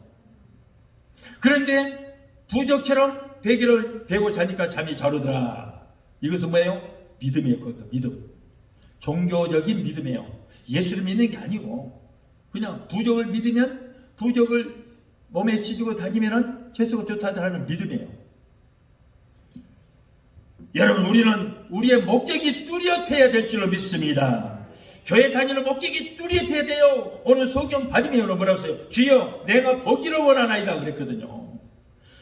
그런데 부적처럼 베개를 베고 자니까 잠이 잘 오더라. 이것은 뭐예요? 믿음이에요. 그것도 믿음. 종교적인 믿음이에요. 예수를 믿는 게 아니고 그냥 부적을 믿으면, 부적을 몸에 지니고 다니면은 재수가 좋다는 믿음이에요. 여러분, 우리는 우리의 목적이 뚜렷해야 될 줄로 믿습니다. 교회 다니는 목적이 뚜렷해야 돼요. 오늘 소경 바디메오는 뭐라고 했어요? 주여 내가 보기를 원하나이다 그랬거든요.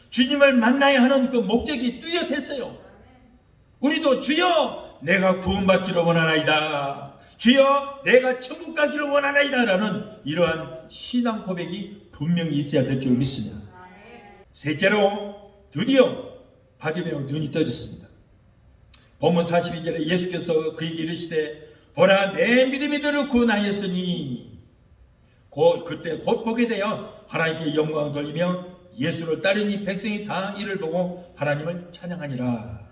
주님을 만나야 하는 그 목적이 뚜렷했어요. 우리도 주여 내가 구원받기를 원하나이다, 주여 내가 천국 가기를 원하나이다 라는 이러한 신앙 고백이 분명히 있어야 될 줄 믿습니다. 셋째로, 드디어 바디메오 눈이 떠졌습니다. 본문 42절에 예수께서 그에게 이르시되 보라 내 믿음이 너를 구원하였으니, 그때 곧 보게 되어 하나님께 영광을 돌리며 예수를 따르니 백성이 다 이를 보고 하나님을 찬양하니라.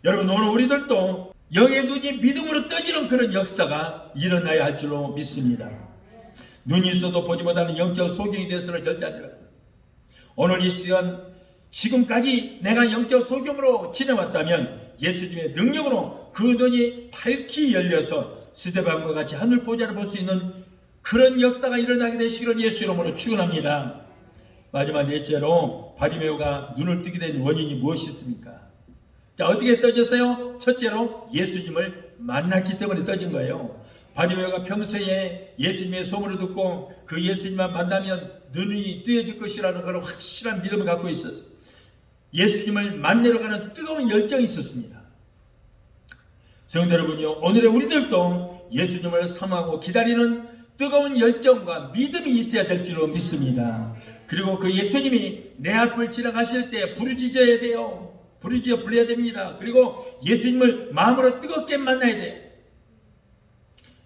여러분, 오늘 우리들도 영의 눈이 믿음으로 떠지는 그런 역사가 일어나야 할 줄로 믿습니다. 눈이 있어도 보지 못하는 영적 소경이 되어서는 절대 안 됩니다. 오늘 이 시간, 지금까지 내가 영적 소경으로 지내왔다면 예수님의 능력으로 그 눈이 밝히 열려서 스데반과 같이 하늘 보좌를 볼 수 있는 그런 역사가 일어나게 되시기를 예수 이름으로 축원합니다. 마지막 넷째로, 바디메오가 눈을 뜨게 된 원인이 무엇이 있습니까? 자, 어떻게 떠졌어요? 첫째로 예수님을 만났기 때문에 떠진 거예요. 바디메오가 평소에 예수님의 소문을 듣고 그 예수님만 만나면 눈이 뜨여질 것이라는 그런 확실한 믿음을 갖고 있었어요. 예수님을 만나러 가는 뜨거운 열정이 있었습니다. 성도 여러분요, 오늘의 우리들도 예수님을 사모하고 기다리는 뜨거운 열정과 믿음이 있어야 될 줄로 믿습니다. 그리고 그 예수님이 내 앞을 지나가실 때 부르짖어야 돼요. 부르짖어 불러야 됩니다. 그리고 예수님을 마음으로 뜨겁게 만나야 돼요.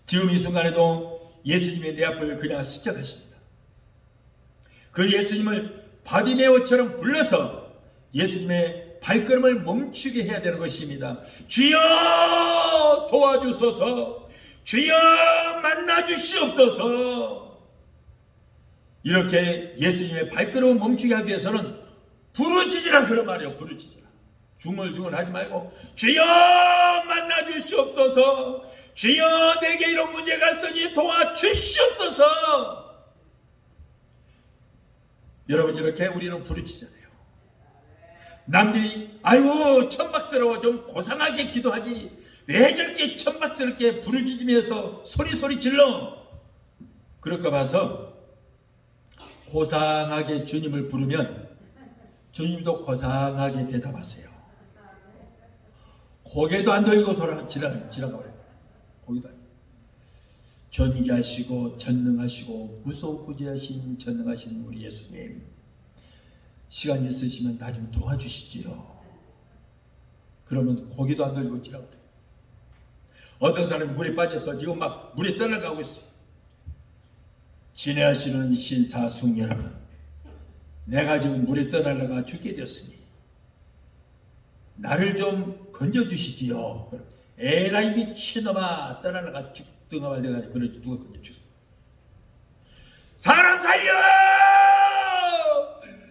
지금 이 순간에도 예수님이 내 앞을 그냥 스쳐가십니다. 그 예수님을 바디메오처럼 불러서 예수님의 발걸음을 멈추게 해야 되는 것입니다. 주여 도와주소서, 주여 만나주시옵소서. 이렇게 예수님의 발걸음을 멈추게 하기 위해서는 부르짖으라 그런 말이에요. 부르짖으라. 중얼중얼 하지 말고 주여 만나주시옵소서, 주여 내게 이런 문제가 있으니 도와주시옵소서. 여러분, 이렇게 우리는 부르짖잖아요. 남들이 아유 천박스러워, 좀 고상하게 기도하지 왜 저렇게 천박스럽게 부르짖으면서 소리 질러. 그럴까 봐서 고상하게 주님을 부르면 주님도 고상하게 대답하세요. 고개도 안 돌리고 지나가버려요. 고개도 안. 존귀하시고 전능하시고 무소부재하신 전능하신 우리 예수님, 시간 있으시면 나 좀 도와주시지요. 그러면 고개도 안 돌리고 지나가버려요. 어떤 사람이 물에 빠져서 지금 막 물에 떠나가고 있어요. 진행하시는 신사숙 여러분, 내가 지금 물에 떠나다가 죽게 되었으니 나를 좀 건져주시지요. 에라이 미친놈아, 떠나다가 죽든가 말든가. 그러지 누가 건져주세요? 사람 살려!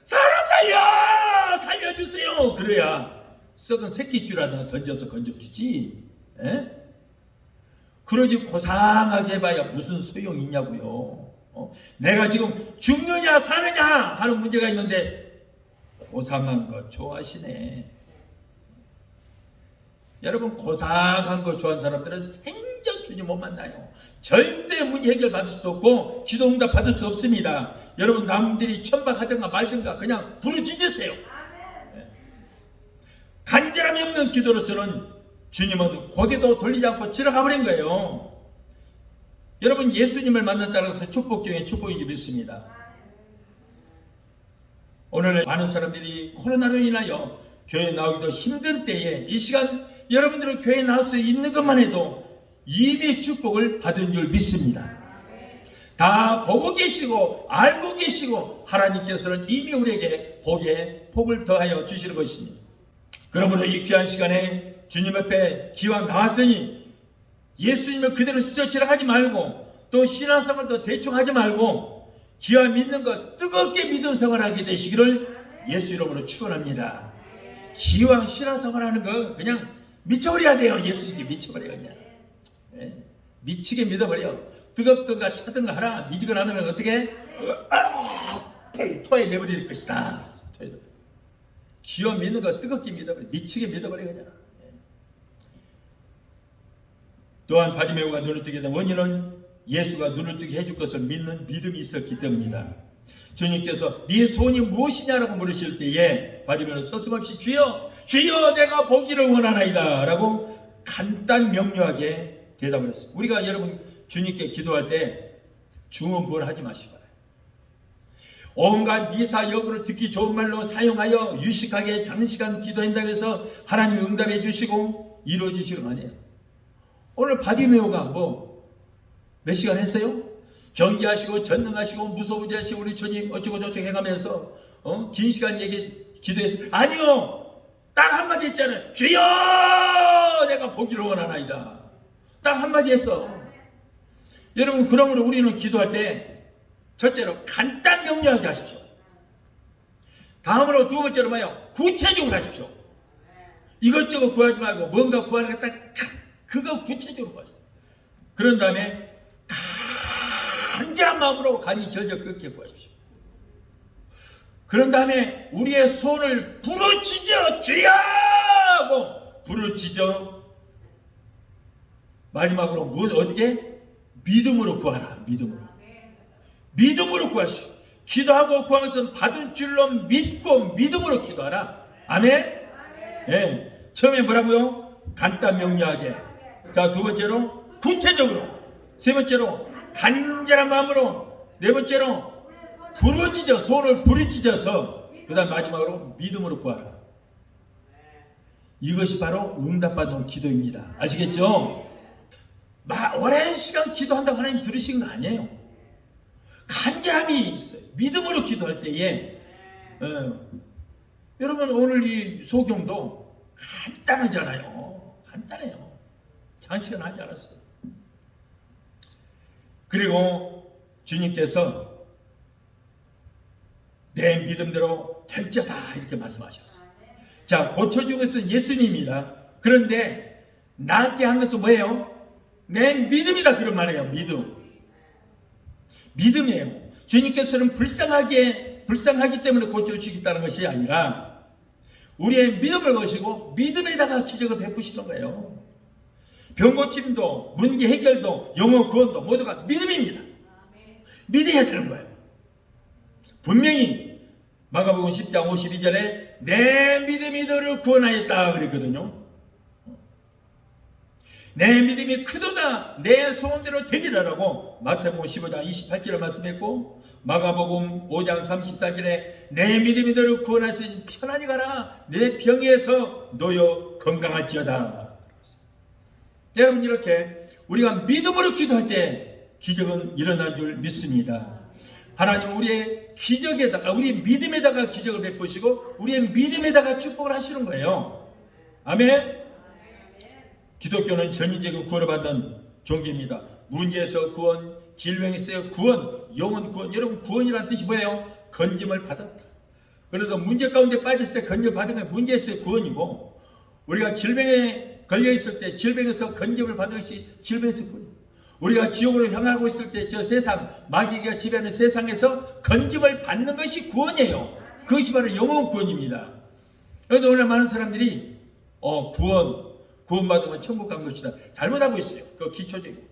사람 살려! 살려주세요! 그래야 썩은 새끼줄하나 던져서 건져주지. 에? 그러지 고상하게 해봐야 무슨 소용이 있냐고요. 내가 지금 죽느냐 사느냐 하는 문제가 있는데 고상한 거 좋아하시네. 여러분, 고상한 거 좋아하는 사람들은 생전 주님 못 만나요. 절대 문제 해결 받을 수도 없고 기도 응답 받을 수 없습니다. 여러분, 남들이 천박하든가 말든가 그냥 부르짖으세요. 간절함이 없는 기도로서는 주님은 고개도 돌리지 않고 지나가 버린 거예요. 여러분, 예수님을 만났다는 것은 축복 중에 축복인 줄 믿습니다. 오늘 많은 사람들이 코로나로 인하여 교회 나오기도 힘든 때에 이 시간 여러분들은 교회에 나올 수 있는 것만 해도 이미 축복을 받은 줄 믿습니다. 다 보고 계시고 알고 계시고 하나님께서는 이미 우리에게 복을 더하여 주시는 것입니다. 그러므로 이 귀한 시간에 주님 앞에 기왕 나왔으니 예수님을 그대로 스쳐 지나가지 말고 또 신앙생활도 대충 하지 말고 기왕 믿는 것 뜨겁게 믿음 생활하게 되시기를 예수 이름으로 축원합니다. 기왕 신앙생활하는 거 그냥 미쳐버려야 돼요. 예수님께 미쳐버려 그냥. 네? 미치게 믿어버려. 뜨겁든가 차든가 하나 미지근 않으면 어떻게 토해 내버릴 것이다. 기왕 믿는 거 뜨겁게 믿어버려. 미치게 믿어버려 그냥. 또한 바디메오가 눈을 뜨게 된 원인은 예수가 눈을 뜨게 해줄 것을 믿는 믿음이 있었기 때문이다. 주님께서 네 소원이 무엇이냐라고 물으실 때에 바디메오는 서슴없이 주여 내가 보기를 원하나이다 라고 간단 명료하게 대답을 했어요. 우리가 여러분 주님께 기도할 때 중언부언하지 마시기 바라요. 온갖 미사 여부를 듣기 좋은 말로 사용하여 유식하게 장시간 기도한다고 해서 하나님이 응답해 주시고 이루어지시는 거 아니에요. 오늘 바디메오가 몇 시간 했어요? 정기하시고 전능하시고 무소부지하시고 우리 주님 어쩌고 저쩌고 해가면서 긴 시간 기도했어요. 아니요. 딱 한마디 했잖아요. 주여 내가 보기를 원하나이다. 딱 한마디 했어. 여러분, 그러므로 우리는 기도할 때 첫째로 간단 명료하게 하십시오. 다음으로 두 번째로 뭐예요? 구체적으로 하십시오. 이것저것 구하지 말고 뭔가 구하는 게 딱 그거 구체적으로 구하십시오. 그런 다음에 간절한 마음으로 감히 저저 그렇게 구하십시오. 그런 다음에 우리의 손을 부르짖어 주여 하고 부르짖어 마지막으로 어떻게? 믿음으로 구하라. 믿음으로 구하시오. 기도하고 구하는 것은 받은 줄로 믿고 믿음으로 기도하라. 아멘? 네. 처음에 뭐라고요? 간단 명료하게. 자, 두 번째로 구체적으로. 세 번째로 간절한 마음으로. 네 번째로 손을 부르짖어서. 그 다음 마지막으로 믿음으로 구하라. 이것이 바로 응답받은 기도입니다. 아시겠죠? 오랜 시간 기도한다고 하나님 들으신 거 아니에요. 간절함이 있어요. 믿음으로 기도할 때에 여러분 오늘 이 소경도 간단하잖아요. 간단해요. 장시간 하지 않았어요. 그리고 주님께서 내 믿음대로 될지어다 이렇게 말씀하셨어요. 자, 고쳐준 것은 예수님입니다. 그런데 낫게 한 것은 뭐예요? 내 믿음이다 그런 말이에요. 믿음이에요. 주님께서는 불쌍하기 때문에 고쳐주시겠다는 것이 아니라 우리의 믿음을 거시고 믿음에다가 기적을 베푸시는 거예요. 병고침도 문제 해결도 영어 구원도 모두가 믿음입니다. 믿어야 되는 거예요. 분명히 마가복음 10장 52절에 내 믿음이 너를 구원하였다 그랬거든요. 내 믿음이 크도다 내 소원대로 되리라라고 마태복음 15장 28절을 말씀했고 마가복음 5장 34절에 내 믿음이 너를 구원하신 편안히 가라 내 병에서 놓여 건강할지어다. 여러분, 이렇게 우리가 믿음으로 기도할 때 기적은 일어난 줄 믿습니다. 하나님 우리의 기적에다가 우리 믿음에다가 기적을 베푸시고 우리의 믿음에다가 축복을 하시는 거예요. 아멘. 기독교는 전인적인 구원을 받는 종교입니다. 문제에서 구원, 질병에서 구원, 영혼 구원. 여러분, 구원이라는 뜻이 뭐예요? 건짐을 받았다. 그래서 문제 가운데 빠졌을 때 건짐을 받은 게 문제에서의 구원이고, 우리가 질병에 걸려있을 때 질병에서 건짐을 받은 것이 질병에서 구원이고, 우리가 지옥으로 향하고 있을 때 저 세상, 마귀가 지배하는 세상에서 건짐을 받는 것이 구원이에요. 그것이 바로 영혼 구원입니다. 그런데 오늘 많은 사람들이 구원받으면 천국 간 것이다. 잘못하고 있어요. 그 기초적이고.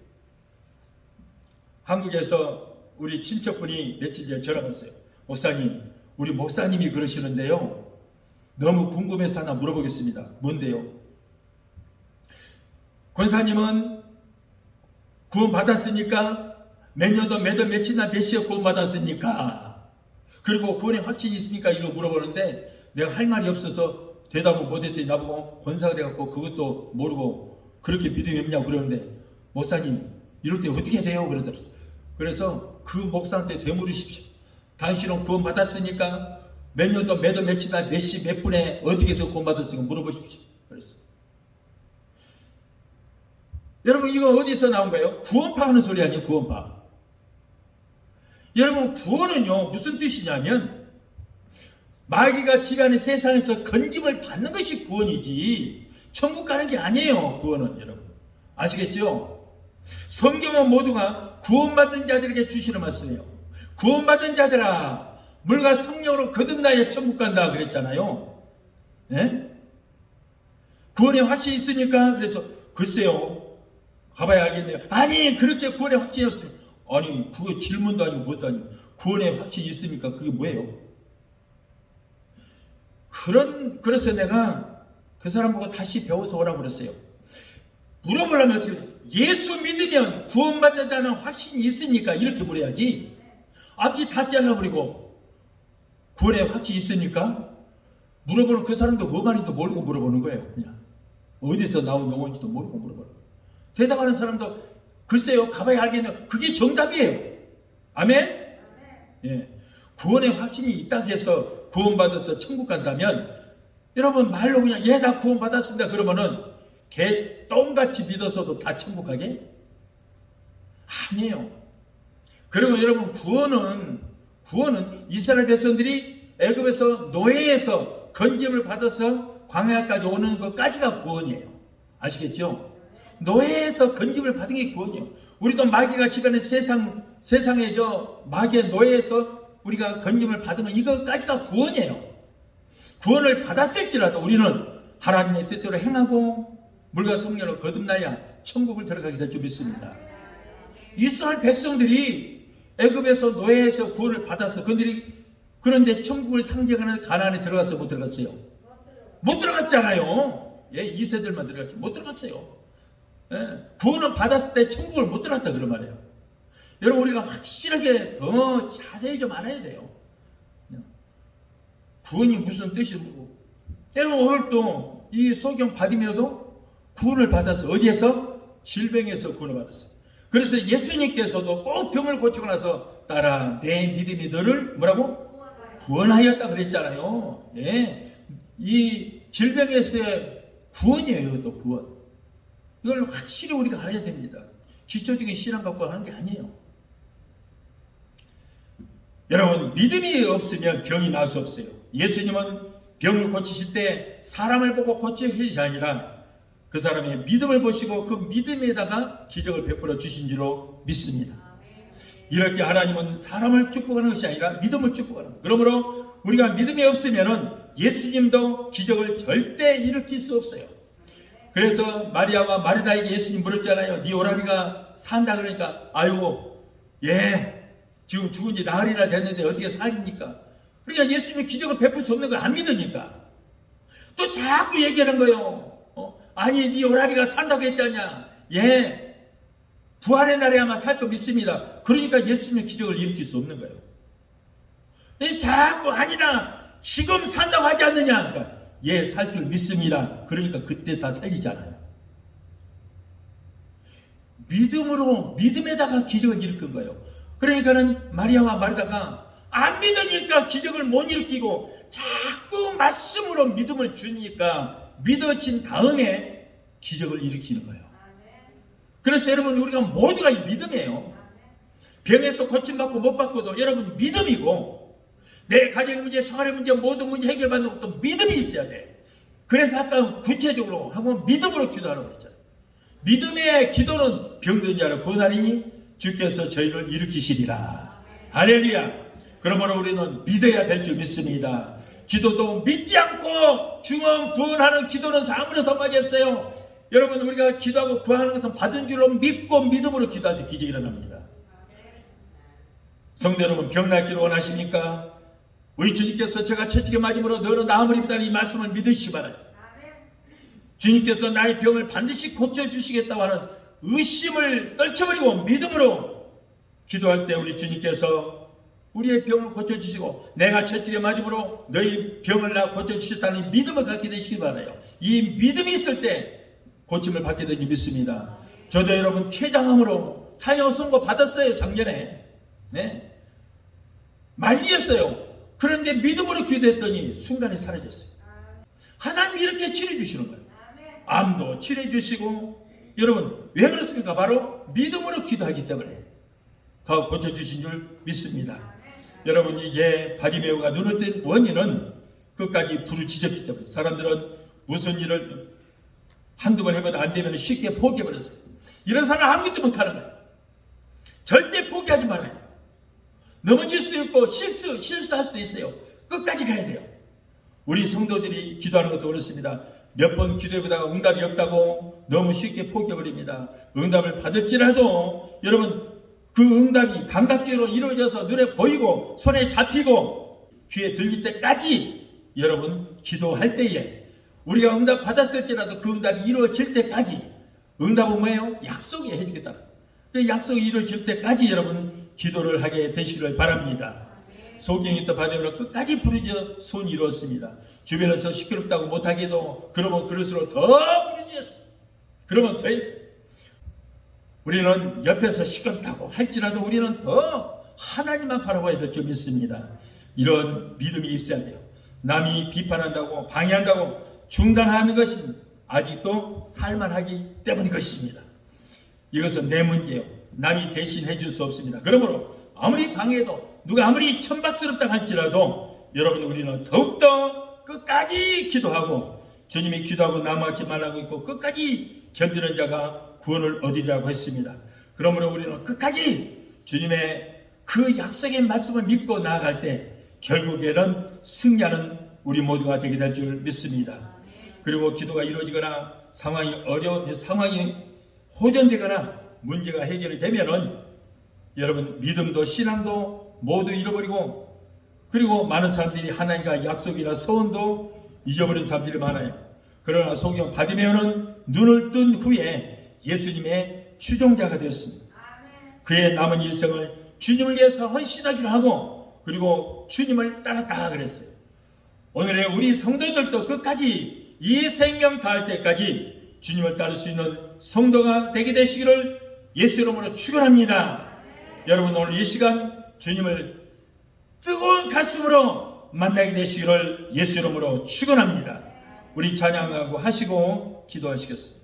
한국에서 우리 친척분이 며칠 전에 전화 왔어요. 목사님, 우리 목사님이 그러시는데요. 너무 궁금해서 하나 물어보겠습니다. 뭔데요? 권사님은 구원 받았습니까? 몇 년도 몇 월 며칠이나 몇 시에 구원 받았습니까? 그리고 구원에 확신이 있으니까 이러고 물어보는데 내가 할 말이 없어서 대답을 못했더니 나보고 권사가 돼갖고 그것도 모르고 그렇게 믿음이 없냐고 그러는데 목사님 이럴 때 어떻게 해야 돼요? 그러더라고요. 그래서 그 목사한테 되물으십시오. 당신은 구원 받았으니까 몇 년도 몇 월 며칠이나 몇 시 몇 분에 어떻게 해서 구원 받았으니까 물어보십시오. 그랬어. 여러분 이거 어디서 나온 거예요? 구원파 하는 소리 아니에요? 구원파. 여러분 구원은요 무슨 뜻이냐면 마귀가 지배하는 세상에서 건짐을 받는 것이 구원이지 천국 가는 게 아니에요. 구원은 여러분 아시겠죠? 성경은 모두가 구원받은 자들에게 주시는 말씀이에요. 구원받은 자들아 물과 성령으로 거듭나야 천국 간다 그랬잖아요. 네? 구원에 확신이 있습니까? 그래서 글쎄요 가봐야 알겠네요. 아니 그렇게 구원에 확신이 없어요. 아니 그거 질문도 아니고 뭣도 아니고 구원에 확신이 있습니까? 그게 뭐예요? 그래서 내가 그 사람 보고 다시 배워서 오라고 그랬어요. 물어보려면 어떻게 예수 믿으면 구원받는다는 확신이 있으니까 이렇게 물어야지. 앞뒤 다 잘라버리고 구원에 확신이 있으니까 물어보는 그 사람도 뭐 말인지도 모르고 물어보는 거예요. 그냥 어디서 나온 용어인지도 모르고 물어보는 거예요. 대답하는 사람도 글쎄요 가봐야 알겠네요. 그게 정답이에요. 아멘? 예. 구원에 확신이 있다고 해서 구원받아서 천국 간다면 여러분 말로 그냥 예 나 구원받았습니다 그러면은 개 똥같이 믿어서도 다 천국 가게? 아니에요. 그리고 여러분 구원은 이스라엘 백성들이 애굽에서 노예에서 건짐을 받아서 광야까지 오는 것까지가 구원이에요. 아시겠죠? 노예에서 건짐을 받은 게 구원이에요. 우리도 마귀가 지배하는 세상에 마귀의 노예에서 우리가 건짐을 받은 건 이것까지가 구원이에요. 구원을 받았을지라도 우리는 하나님의 뜻대로 행하고 물과 성령으로 거듭나야 천국을 들어가게 될 줄 믿습니다. 이스라엘 백성들이 애굽에서 노예에서 구원을 받았어. 그런데 천국을 상징하는 가나안에 들어갔어요? 못 들어갔어요? 못 들어갔잖아요. 예, 2세들만 들어갔지 못 들어갔어요. 예, 구원을 받았을 때 천국을 못 들어갔다 그런 말이에요. 여러분 우리가 확실하게 더 자세히 좀 알아야 돼요. 구원이 무슨 뜻이 뭐고. 여러분 오늘 또 이 소경 받으며도 구원을 받았어. 어디에서? 질병에서 구원을 받았어. 그래서 예수님께서도 꼭 병을 고치고 나서 따라 내 믿음이 너를 뭐라고? 구원하였다 그랬잖아요. 예. 이 질병에서의 구원이에요. 이것도 구원. 이걸 확실히 우리가 알아야 됩니다. 기초적인 신앙 갖고 하는 게 아니에요. 여러분 믿음이 없으면 병이 나을 수 없어요. 예수님은 병을 고치실 때 사람을 보고 고치신 것이 아니라 그 사람의 믿음을 보시고 그 믿음에다가 기적을 베풀어 주신 줄로 믿습니다. 이렇게 하나님은 사람을 축복하는 것이 아니라 믿음을 축복하는 거예요. 그러므로 우리가 믿음이 없으면 예수님도 기적을 절대 일으킬 수 없어요. 그래서 마리아와 마르다에게 예수님 물었잖아요. 네 오라비가 산다 그러니까 아이고 예 지금 죽은 지 나흘이나 됐는데 어떻게 살립니까? 그러니까 예수님이 기적을 베풀 수 없는 걸 안 믿으니까 또 자꾸 얘기하는 거예요. 아니 네 오라비가 산다고 했잖냐. 예 부활의 날에야만 살 거 믿습니다. 그러니까 예수님의 기적을 일으킬 수 없는 거예요. 자꾸 아니라 지금 산다고 하지 않느냐. 그러니까 예 살 줄 믿습니다. 그러니까 그때 다 살리잖아요. 믿음에다가 기적을 일으킨 거예요. 그러니까는 마리아와 마르다가 안 믿으니까 기적을 못 일으키고 자꾸 말씀으로 믿음을 주니까 믿어진 다음에 기적을 일으키는 거예요. 그래서 여러분 우리가 모두가 믿음이에요. 병에서 고침받고 못 받고도 여러분 믿음이고 내 가정의 문제, 생활의 문제, 모든 문제 해결받는 것도 믿음이 있어야 돼. 그래서 아까 구체적으로 한번 믿음으로 기도하라고 그랬잖아요. 믿음의 기도는 병든 자를 구원하리니 주께서 저희를 일으키시리라. 할렐루야. 그러므로 우리는 믿어야 될 줄 믿습니다. 기도도 믿지 않고 중언 구원하는 기도는 아무런 상관이 없어요. 여러분 우리가 기도하고 구하는 것은 받은 줄로 믿고 믿음으로 기도할 때 기적이 일어납니다. 성도 여러분 병 낫기를 원하십니까? 우리 주님께서 제가 채찍에 맞음으로 너는 나음을 입다는 이 말씀을 믿으시기 바랍니다. 주님께서 나의 병을 반드시 고쳐주시겠다고 하는 의심을 떨쳐버리고 믿음으로 기도할 때 우리 주님께서 우리의 병을 고쳐주시고 내가 채찍에 맞음으로 너희 병을 나 고쳐주셨다는 믿음을 갖게 되시기 바라요. 이 믿음이 있을 때 고침을 받게 되니 믿습니다. 저도 여러분 췌장암으로 사형 선고 받았어요. 작년에. 네. 말리었어요. 그런데 믿음으로 기도했더니 순간에 사라졌어요. 하나님이 이렇게 치료해 주시는 거예요. 암도 치료해 주시고 여러분 왜 그렇습니까? 바로 믿음으로 기도하기 때문에 고쳐주신 줄 믿습니다. 여러분 이게 바리메오가 눈을 뜬 원인은 끝까지 부르짖었기 때문에 사람들은 무슨 일을 한두 번 해봐도 안 되면 쉽게 포기해버렸어요. 이런 사람 아무것도 못하는 거예요. 절대 포기하지 말아요. 넘어질 수 있고 실수할 수도 있어요. 끝까지 가야 돼요. 우리 성도들이 기도하는 것도 그렇습니다. 몇 번 기도해보다가 응답이 없다고 너무 쉽게 포기해버립니다. 응답을 받을지라도 여러분 그 응답이 감각적으로 이루어져서 눈에 보이고 손에 잡히고 귀에 들릴 때까지 여러분 기도할 때에 우리가 응답 받았을지라도 그 응답이 이루어질 때까지 응답은 뭐예요? 약속이 해주겠다. 그 약속이 이루어질 때까지 여러분 기도를 하게 되시기를 바랍니다. 소경이 또 바디메오는 끝까지 부르짖어 손이 이루었습니다. 주변에서 시끄럽다고 못하게도 그러면 그럴수록 더 부르짖었어요. 그러면 더 했어요. 우리는 옆에서 시끄럽다고 할지라도 우리는 더 하나님만 바라봐야 될 줄 믿습니다. 이런 믿음이 있어야 돼요. 남이 비판한다고 방해한다고 중단하는 것은 아직도 살만하기 때문인 것입니다. 이것은 내 문제예요. 남이 대신해 줄 수 없습니다. 그러므로 아무리 방해해도 누가 아무리 천박스럽다 할지라도 여러분 우리는 더욱더 끝까지 기도하고 주님이 기도하고 나무하지 말라고 했고 끝까지 견디는 자가 구원을 얻으리라고 했습니다. 그러므로 우리는 끝까지 주님의 그 약속의 말씀을 믿고 나아갈 때 결국에는 승리하는 우리 모두가 되게 될 줄 믿습니다. 그리고 기도가 이루어지거나 상황이 호전되거나 문제가 해결이 되면은 여러분 믿음도 신앙도 모두 잃어버리고 그리고 많은 사람들이 하나님과 약속이나 소원도 잊어버린 사람들이 많아요. 그러나 소경 바디메오는 눈을 뜬 후에 예수님의 추종자가 되었습니다. 그의 남은 일생을 주님을 위해서 헌신하기로 하고 그리고 주님을 따랐다 그랬어요. 오늘의 우리 성도들도 끝까지 이 생명 다할 때까지 주님을 따를 수 있는 성도가 되게 되시기를 예수 이름으로 축원합니다. 여러분 오늘 이 시간 주님을 뜨거운 가슴으로 만나게 되시기를 예수 이름으로 축원합니다. 우리 찬양하고 하시고 기도하시겠습니다.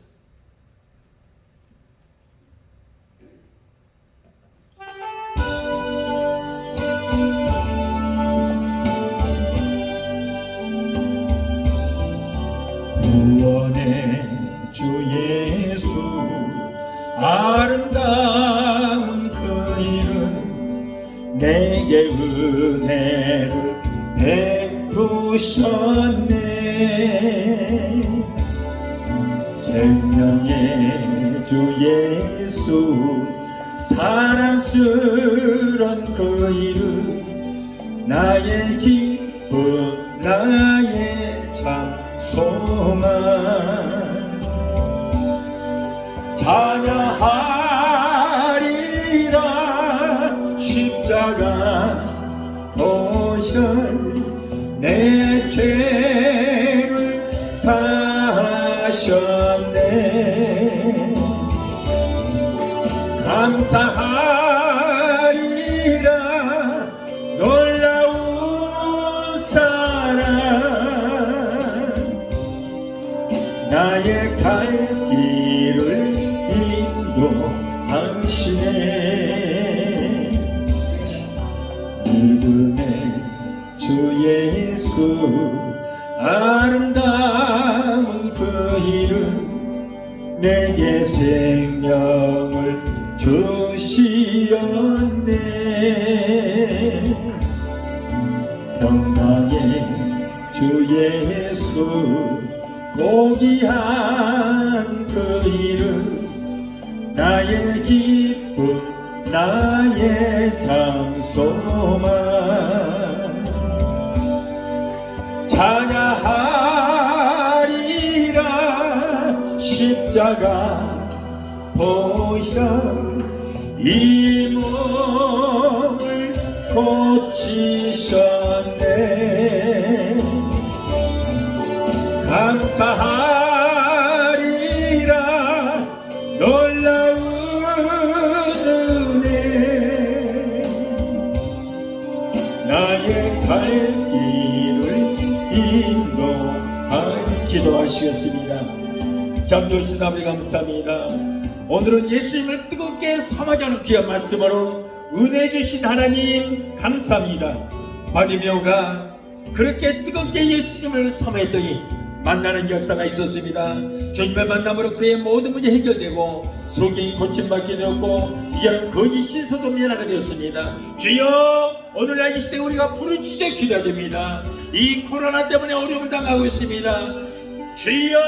구원의 주 예수 아름다운 그 이름 내게 은혜를 베푸셨네. 생명의 주 예수 사랑스런 그 이름 나의 기쁨 나의 참 소망 찬양하리라 십자가 보혈 내 죄를 사하셨네. 감사하리라 놀라운 사랑 나의 갈 길을 인도하시네. 믿음의 주 예수 아름다운 그 이름 내게 생명을 주시었네. 평강의 주 예수 고귀한 그 이름 나의 기쁨 나의 참 소망 찬양하리라 십자가 보혈 이 몸을 고치셨네. 감사하리라 놀라운 은혜. 나의 갈 길을 인도하리. 기도하시겠습니다. 잠조신 아버지 감사합니다. 오늘은 예수님을 뜨겁게 삼아자는 귀한 말씀으로 은혜 주신 하나님 감사합니다. 바디메오가 그렇게 뜨겁게 예수님을 삼아했더니 만나는 역사가 있었습니다. 주님의 만남으로 그의 모든 문제 해결되고 소경이 고침받게 되었고 이제는 거짓이 소돔면하게 되었습니다. 주여, 오늘날 이 시대에 우리가 부르짖어 기도해야 됩니다. 이 코로나 때문에 어려움을 당하고 있습니다. 주여,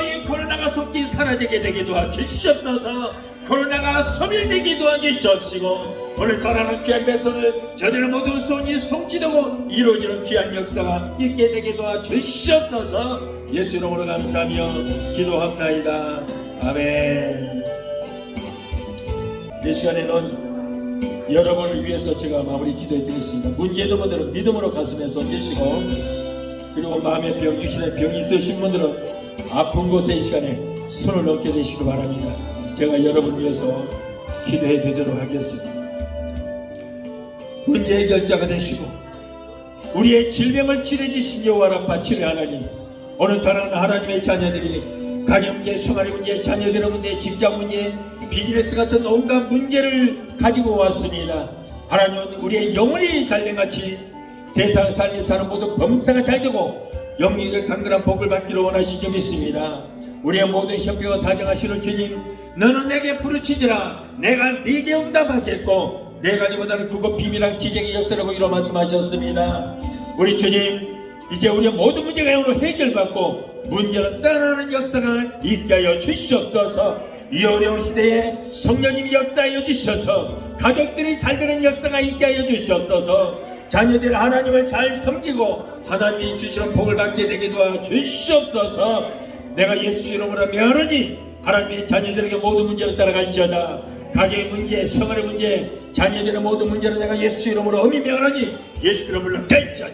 이 코로나가 속히 사라지게 되게 도와주시옵소서. 코로나가 소멸되게 도와주시옵시고 오늘 사랑하는 귀한 백성을 저들 모두 소원이 성취되고 이루어지는 귀한 역사가 있게 되게 도와주시옵소서. 예수 이름으로 감사하며 기도합나이다. 아멘. 이 시간에는 여러분을 위해서 제가 마무리 기도해 드리겠습니다. 문제 있는 분들은 믿음으로 가슴에 손 대시고, 그리고 마음에 병 주시는 병이 있으신 분들은 아픈 곳에 이 시간에 손을 넣게 되시기 바랍니다. 제가 여러분을 위해서 기도해 드리도록 하겠습니다. 문제 해결자가 되시고 우리의 질병을 치료해 주신 여호와 라파 치료 하나님, 오늘 사랑하는 하나님의 자녀들이 가정 문제, 생활의 문제, 자녀들의 문제, 직장 문제, 비즈니스 같은 온갖 문제를 가지고 왔습니다. 하나님은 우리의 영혼이 달랭같이 세상 삶에 사는 모든 범사가 잘되고 영육의 강건한 복을 받기를 원하시기 믿습니다. 우리의 모든 형편과 사정하시는 주님, 너는 내게 부르짖으라 내가 네게 응답하겠고 네 가지보다는 그것 비밀한 기적의 역사를 보기로 말씀하셨습니다. 우리 주님, 이제 우리의 모든 문제가 오늘 해결받고 문제는 떠나는 역사가 있게 하여 주시옵소서. 이 어려운 시대에 성령님이 역사하여 주셔서 가족들이 잘되는 역사가 있게 하여 주시옵소서. 자녀들 하나님을 잘 섬기고 하나님이 주시는 복을 받게 되게 도와주시옵소서. 내가 예수 이름으로 명하노니 하나님의 자녀들에게 모든 문제를 따라갈지어다. 가정의 문제, 생활의 문제, 자녀들의 모든 문제를 내가 예수 이름으로 엄히 명하노니 예수 이름으로 결정.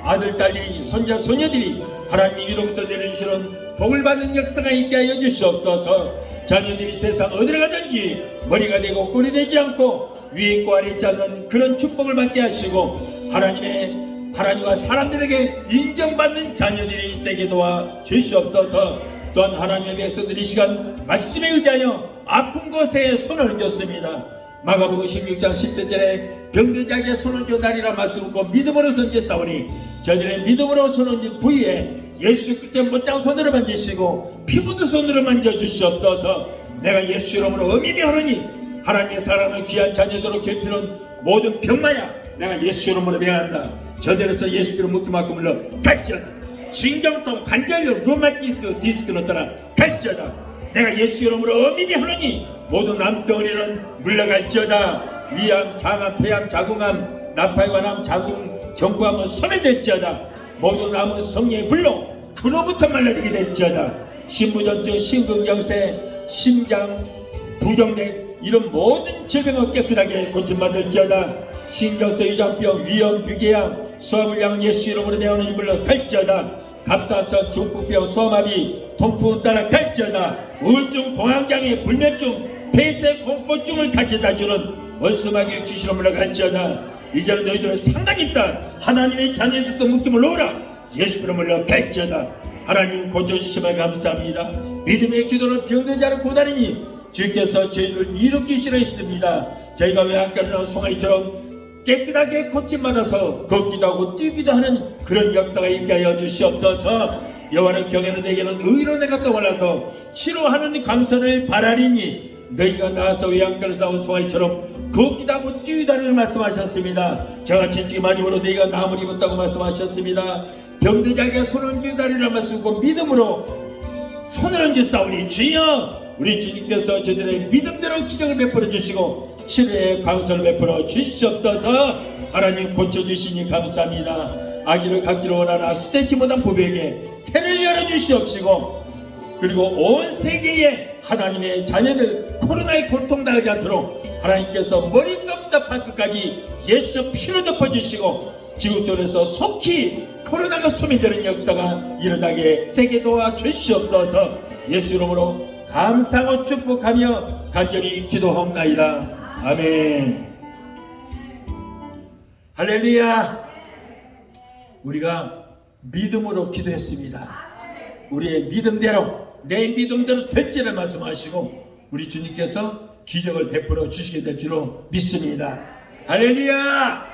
아들, 딸이, 손자, 소녀들이 하나님이 위로부터 내려주시는 복을 받는 역사가 있게 하여 주시옵소서. 자녀들이 세상 어디를 가든지 머리가 되고 꼴이 되지 않고 위에 있고 아래 있지 않는 그런 축복을 받게 하시고 하나님과 사람들에게 인정받는 자녀들이 되게 도와 주시옵소서. 또한 하나님의 백성들이 이 시간 말씀에 의지하여 아픈 곳에 손을 얹었습니다. 마가복음 16장 10절에 병든 자에게 손을 얹어 다리라 말씀하고 믿음으로 선지사오니 저들의 믿음으로 손을 얹은 부위에 예수 그때 못장 손으로 만지시고 피부도 손으로 만져주시옵소서. 내가 예수 이름으로 엄히 명하노니 하나님의 사랑하는 귀한 자녀들로 괴피는 모든 병마야 내가 예수 이름으로 명한다. 저들에서 예수 이름 묶임만큼 물러 갈지어다. 신경통, 관절염, 루마티스, 디스크를 따라 갈지어다. 내가 예수 이름으로 엄히 명하노니 모든 암덩어리는 물러갈지어다. 위암, 장암, 폐암, 자궁암, 나팔관암, 자궁, 경부암은 소멸될지어다. 모든 암은 성령의 불로 그로부터 말라지게 될지어다. 신부전증, 심근경색, 심장, 부정맥 이런 모든 질병을 깨끗하게 고침받을지어다. 신경성 위장병, 위염, 유궤양, 소화불량은 예수 이름으로 내어는 물러 갈지어다. 갑상선, 중풍병, 소아마비, 통풍은 따라 갈지어다. 우울증, 공황장애, 불면증, 폐쇄 공포증을 가져다 주는 원수마귀의 귀신을 물러갈지어다. 이제는 너희들은 상당히 있다. 하나님의 자녀들도 묶임을 놓으라. 예수 이름으로 갈지어다. 하나님 고쳐주심을 감사합니다. 믿음의 기도는 병든 자를 고다리니 주께서 저희를 일으키시려 했습니다. 저희가 외양간에 송아지처럼 깨끗하게 고침받아서 걷기도 하고 뛰기도 하는 그런 역사가 있게 하여 주시옵소서. 여호와는 경외하는 내게는 의로 내가 떠올라서 치료하는 감선을 바라리니 너희가 나와서 외양간에 나온 송아지처럼 걷기도 하고 뛰기도 하는 말씀하셨습니다. 저같이 지금 마지막으로 너희가 나음을 입었다고 말씀하셨습니다. 병든 자에게 손을 얹으다리라 말씀하고 믿음으로 손을 얹어 싸우니 주여 우리 주님께서 저들의 믿음대로 기적을 베풀어 주시고 치료의 강선을 베풀어 주시옵소서. 하나님 고쳐주시니 감사합니다. 아기를 갖기로 원하나 수대치 못한 부부에게 태를 열어주시옵시고 그리고 온 세계에 하나님의 자녀들 코로나에 고통당하지 않도록 하나님께서 머리끝부터 발끝까지 예수 피로 덮어주시고 지구촌에서 속히 코로나가 소멸되는 역사가 일어나게 되게 도와주시옵소서. 예수 이름으로 감사하고 축복하며 간절히 기도하옵나이다. 아멘. 할렐루야. 우리가 믿음으로 기도했습니다. 우리의 믿음대로, 내 믿음대로 될지를 말씀하시고 우리 주님께서 기적을 베풀어 주시게 될 줄로 믿습니다. 할렐루야.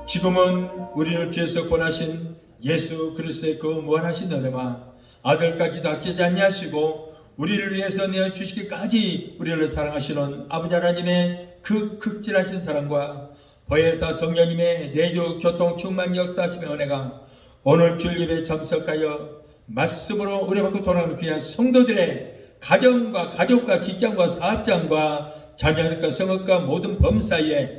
지금은 우리를 주에서 권하신 예수 그리스도의 그 무한하신 은혜와 아들까지도 아끼지 아니하시고 우리를 위해서 내어주시기까지 우리를 사랑하시는 아버지 하나님의 그 극진하신 사랑과 보혜사 성령님의 내주 교통 충만 역사하시는 은혜가 오늘 주일 예배에 참석하여 말씀으로 의뢰받고 돌아가는 귀한 성도들의 가정과 가족과 직장과 사업장과 자녀들과 성읍과 모든 범사에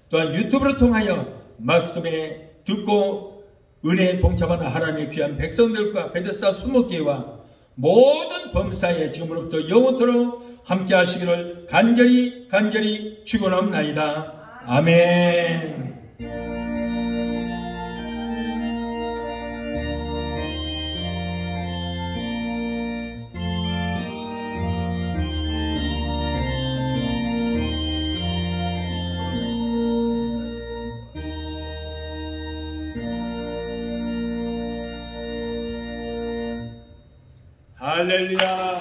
또한 유튜브를 통하여 말씀에 듣고 은혜에 동참하는 하나님의 귀한 백성들과 베데스다 수목교회와 모든 범사에 지금으로부터 영원토록 함께 하시기를 간절히 축원합나이다. 아멘. 할렐루야.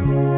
주